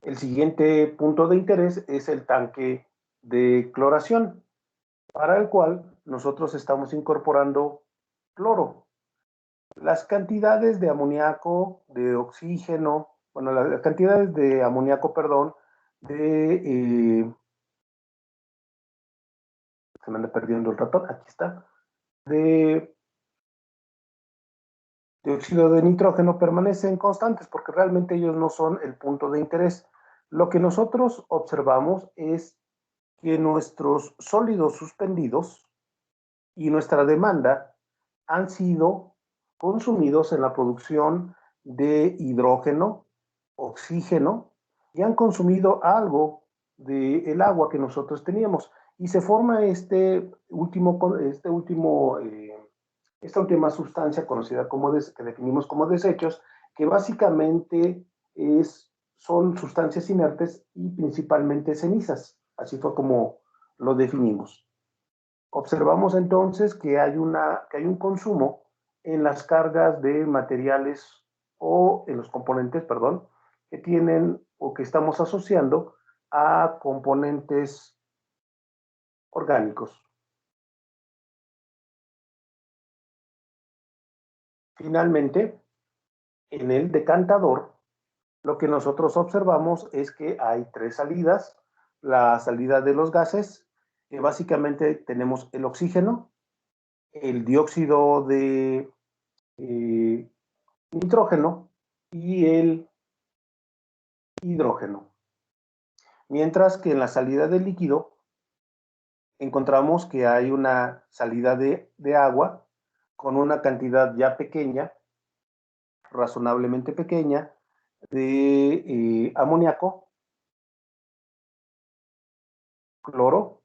El siguiente punto de interés es el tanque de cloración, para el cual nosotros estamos incorporando cloro. Las cantidades de amoníaco, de oxígeno, bueno, las cantidades de amoníaco, perdón, se me anda perdiendo el ratón, aquí está, de dióxido de nitrógeno permanecen constantes porque realmente ellos no son el punto de interés. Lo que nosotros observamos es que nuestros sólidos suspendidos y nuestra demanda han sido consumidos en la producción de hidrógeno, oxígeno, y han consumido algo del agua que nosotros teníamos. Y se forma esta última sustancia conocida como que definimos como desechos, que básicamente son sustancias inertes y principalmente cenizas. Así fue como lo definimos. Observamos entonces que hay un consumo en las cargas de materiales o en los componentes, perdón, que tienen o que estamos asociando a componentes orgánicos. Finalmente, en el decantador, lo que nosotros observamos es que hay 3 salidas. La salida de los gases, que básicamente tenemos el oxígeno, el dióxido de nitrógeno y el hidrógeno. Mientras que en la salida del líquido encontramos que hay una salida de agua con una cantidad ya pequeña, razonablemente pequeña, de amoníaco, cloro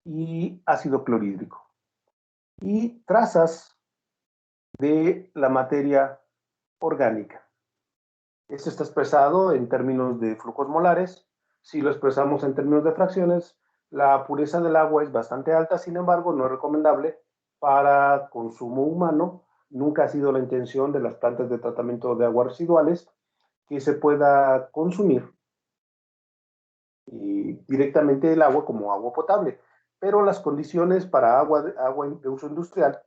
y ácido clorhídrico. Y trazas de la materia orgánica. Esto está expresado en términos de flujos molares. Si lo expresamos en términos de fracciones, la pureza del agua es bastante alta, sin embargo, no es recomendable para consumo humano. Nunca ha sido la intención de las plantas de tratamiento de aguas residuales que se pueda consumir directamente el agua como agua potable, pero las condiciones para agua de uso industrial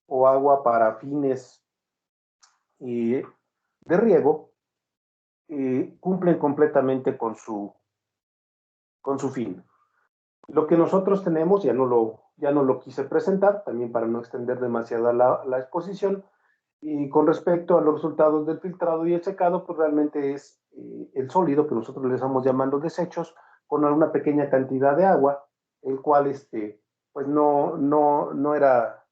o agua para fines de riego cumplen completamente con su fin. Lo que nosotros tenemos, ya no lo quise presentar, también para no extender demasiado la exposición, y con respecto a los resultados del filtrado y el secado, pues realmente es el sólido que nosotros le estamos llamando desechos, con una pequeña cantidad de agua, el cual pues no era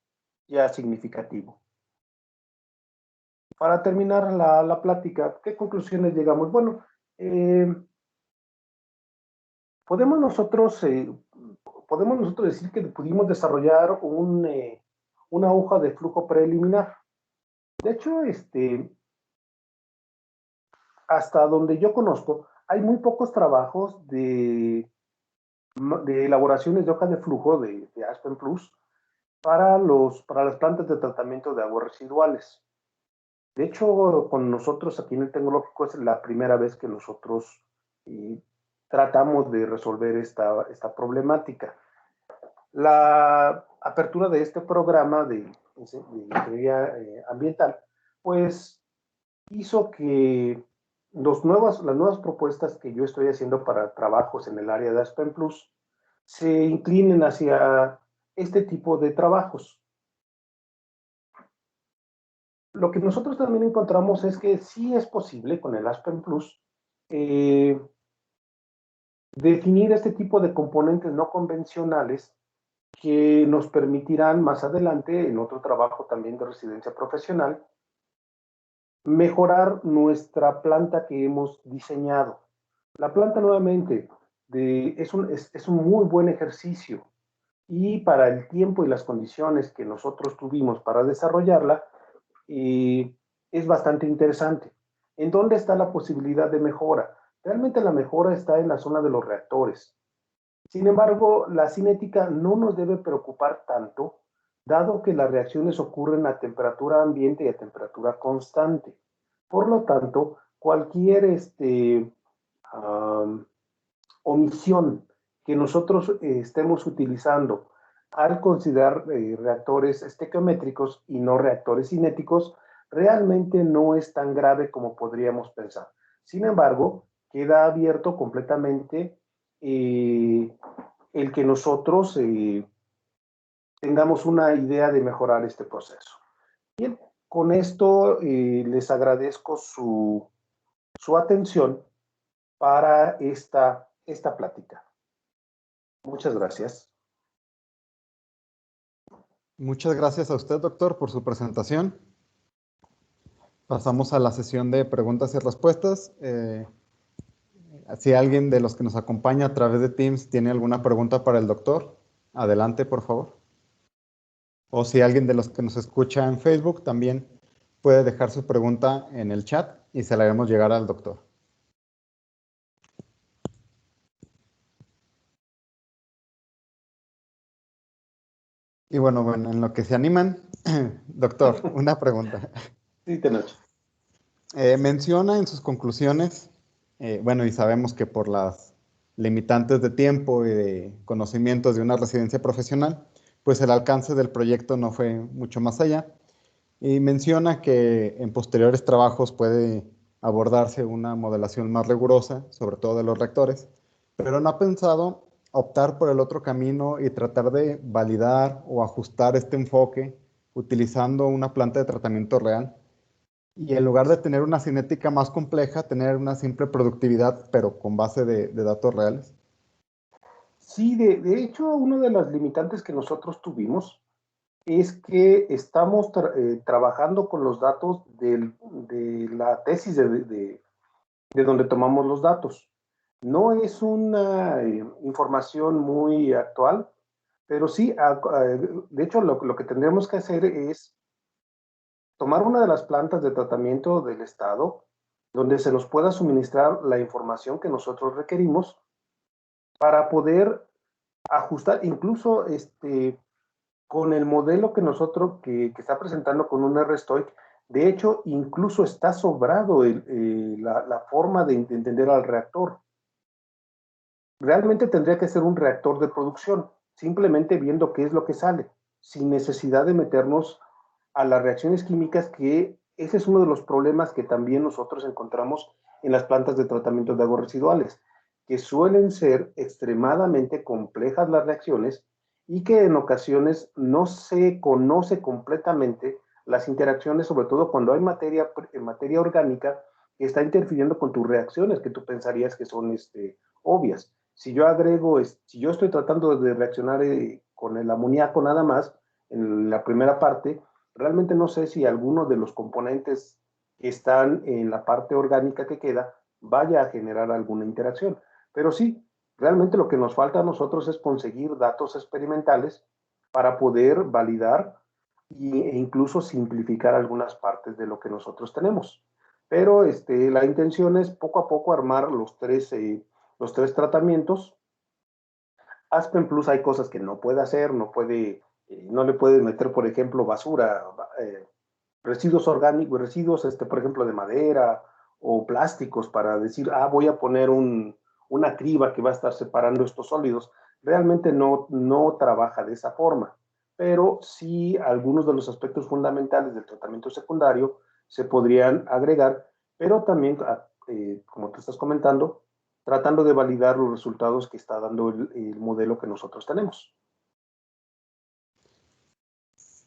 ya significativo. Para terminar la plática, ¿qué conclusiones llegamos? Bueno, podemos nosotros decir que pudimos desarrollar una hoja de flujo preliminar. De hecho, hasta donde yo conozco, hay muy pocos trabajos de elaboraciones de hojas de flujo de Aspen Plus para las plantas de tratamiento de aguas residuales. De hecho, con nosotros aquí en el Tecnológico es la primera vez que nosotros tratamos de resolver esta problemática. La apertura de este programa de ingeniería ambiental, pues hizo que las nuevas propuestas que yo estoy haciendo para trabajos en el área de Aspen Plus se inclinen hacia este tipo de trabajos. Lo que nosotros también encontramos es que sí es posible con el Aspen Plus definir este tipo de componentes no convencionales que nos permitirán más adelante, en otro trabajo también de residencia profesional, mejorar nuestra planta que hemos diseñado. La planta nuevamente es un muy buen ejercicio y para el tiempo y las condiciones que nosotros tuvimos para desarrollarla, es bastante interesante. ¿En dónde está la posibilidad de mejora? Realmente la mejora está en la zona de los reactores. Sin embargo, la cinética no nos debe preocupar tanto, dado que las reacciones ocurren a temperatura ambiente y a temperatura constante. Por lo tanto, cualquier omisión que nosotros estemos utilizando al considerar reactores estequiométricos y no reactores cinéticos, realmente no es tan grave como podríamos pensar. Sin embargo, queda abierto completamente el que nosotros tengamos una idea de mejorar este proceso. Bien, con esto les agradezco su atención para esta plática. Muchas gracias. Muchas gracias a usted, doctor, por su presentación. Pasamos a la sesión de preguntas y respuestas. Si alguien de los que nos acompaña a través de Teams tiene alguna pregunta para el doctor, adelante, por favor. O si alguien de los que nos escucha en Facebook también puede dejar su pregunta en el chat y se la haremos llegar al doctor. Y bueno, en lo que se animan, doctor, una pregunta. Sí, Tenoch. Menciona en sus conclusiones, bueno, y sabemos que por las limitantes de tiempo y de conocimientos de una residencia profesional, pues el alcance del proyecto no fue mucho más allá. Y menciona que en posteriores trabajos puede abordarse una modelación más rigurosa, sobre todo de los reactores, pero no ha pensado optar por el otro camino y tratar de validar o ajustar este enfoque utilizando una planta de tratamiento real. Y en lugar de tener una cinética más compleja, tener una simple productividad, pero con base de datos reales. Sí, de hecho, una de las limitantes que nosotros tuvimos es que estamos trabajando con los datos de la tesis de donde tomamos los datos. No es una información muy actual, pero sí, de hecho, lo que tendremos que hacer es tomar una de las plantas de tratamiento del estado, donde se nos pueda suministrar la información que nosotros requerimos para poder ajustar, incluso con el modelo que nosotros, que está presentando con un RStoich, de hecho, incluso está sobrado la forma de entender al reactor. Realmente tendría que ser un reactor de producción, simplemente viendo qué es lo que sale, sin necesidad de meternos a las reacciones químicas, que ese es uno de los problemas que también nosotros encontramos en las plantas de tratamiento de aguas residuales, que suelen ser extremadamente complejas las reacciones y que en ocasiones no se conoce completamente las interacciones, sobre todo cuando hay materia orgánica que está interfiriendo con tus reacciones que tú pensarías que son obvias. Si yo agrego, si yo estoy tratando de reaccionar con el amoníaco nada más, en la primera parte, realmente no sé si alguno de los componentes que están en la parte orgánica que queda vaya a generar alguna interacción. Pero sí, realmente lo que nos falta a nosotros es conseguir datos experimentales para poder validar e incluso simplificar algunas partes de lo que nosotros tenemos. Pero la intención es poco a poco armar los tres tratamientos. Aspen Plus hay cosas que no puede hacer, no le puede meter, por ejemplo, basura, residuos orgánicos, residuos, por ejemplo, de madera o plásticos para decir, voy a poner una criba que va a estar separando estos sólidos. Realmente no trabaja de esa forma, pero sí algunos de los aspectos fundamentales del tratamiento secundario se podrían agregar, pero también, como tú estás comentando, tratando de validar los resultados que está dando el modelo que nosotros tenemos.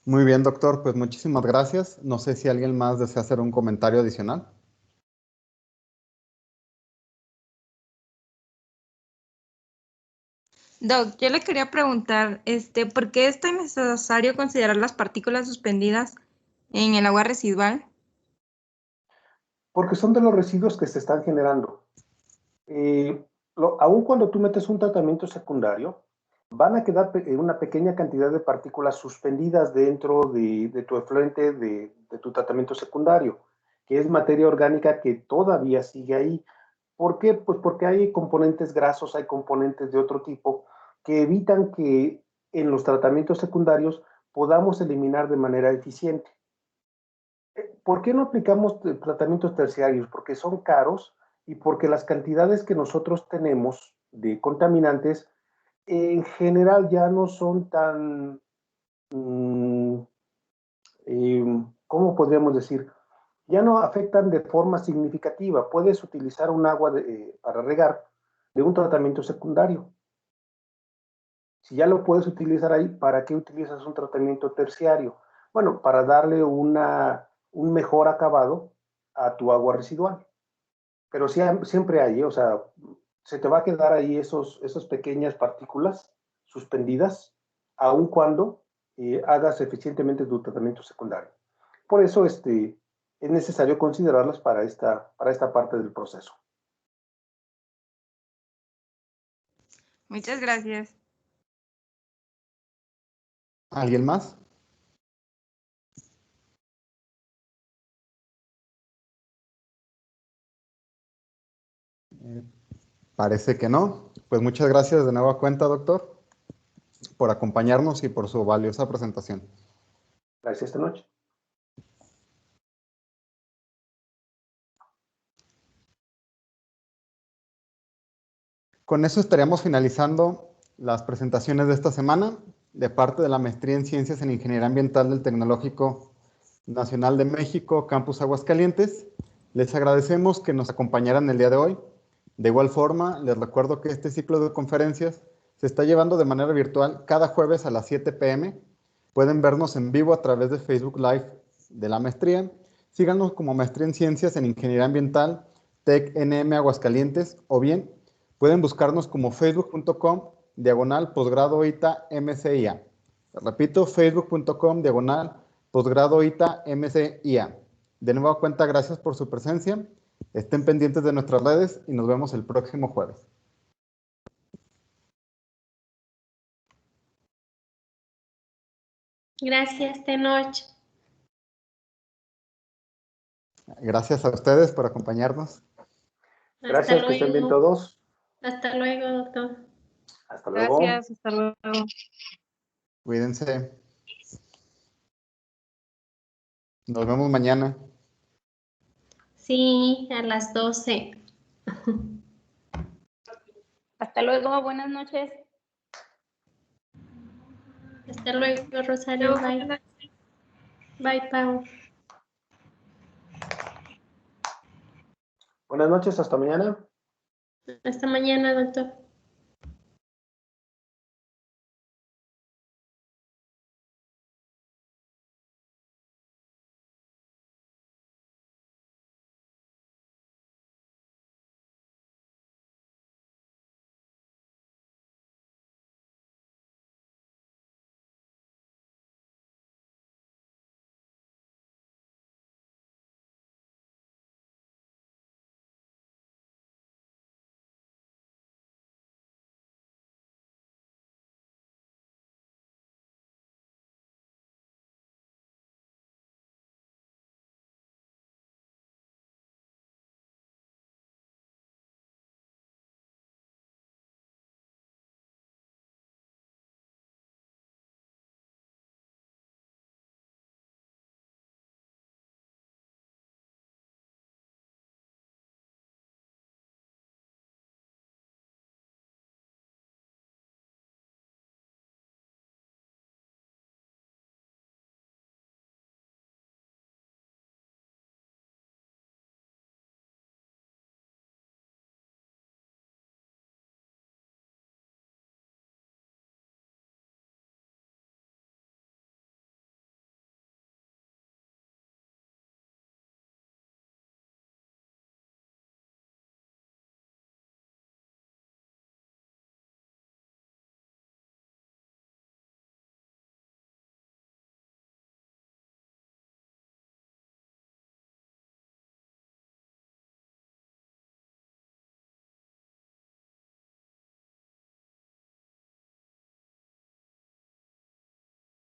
Muy bien, doctor, pues muchísimas gracias. No sé si alguien más desea hacer un comentario adicional. Doc, yo le quería preguntar, ¿por qué es tan necesario considerar las partículas suspendidas en el agua residual? Porque son de los residuos que se están generando. Aun cuando tú metes un tratamiento secundario, van a quedar una pequeña cantidad de partículas suspendidas dentro de tu efluente de tu tratamiento secundario, que es materia orgánica que todavía sigue ahí. ¿Por qué? Pues porque hay componentes grasos, hay componentes de otro tipo que evitan que en los tratamientos secundarios podamos eliminar de manera eficiente. ¿Por qué no aplicamos tratamientos terciarios? Porque son caros y porque las cantidades que nosotros tenemos de contaminantes en general ya no son tan, ¿cómo podríamos decir? Ya no afectan de forma significativa. Puedes utilizar un agua para regar de un tratamiento secundario. Si ya lo puedes utilizar ahí, ¿para qué utilizas un tratamiento terciario? Bueno, para darle un mejor acabado a tu agua residual. Pero siempre hay, o sea, se te va a quedar ahí esas pequeñas partículas suspendidas, aun cuando hagas eficientemente tu tratamiento secundario. Por eso es necesario considerarlas para esta parte del proceso. Muchas gracias. ¿Alguien más? Parece que no. Pues muchas gracias de nueva cuenta, doctor, por acompañarnos y por su valiosa presentación. Gracias esta noche. Con eso estaríamos finalizando las presentaciones de esta semana de parte de la Maestría en Ciencias en Ingeniería Ambiental del Tecnológico Nacional de México, Campus Aguascalientes. Les agradecemos que nos acompañaran el día de hoy. De igual forma, les recuerdo que este ciclo de conferencias se está llevando de manera virtual cada jueves a las 7 p.m. Pueden vernos en vivo a través de Facebook Live de la maestría. Síganos como Maestría en Ciencias en Ingeniería Ambiental, TEC-NM Aguascalientes, o bien pueden buscarnos como facebook.com/posgrado ITA MCIA. Repito, facebook.com/posgrado ITA MCIA. De nueva cuenta, gracias por su presencia. Estén pendientes de nuestras redes y nos vemos el próximo jueves. Gracias, Tenoch. Gracias a ustedes por acompañarnos. Gracias, que estén bien todos. Hasta luego, doctor. Hasta luego. Gracias, hasta luego. Cuídense. Nos vemos mañana. Sí, a las 12. Hasta luego, buenas noches. Hasta luego, Rosario. Bye. Bye, Pau. Buenas noches, hasta mañana. Hasta mañana, doctor.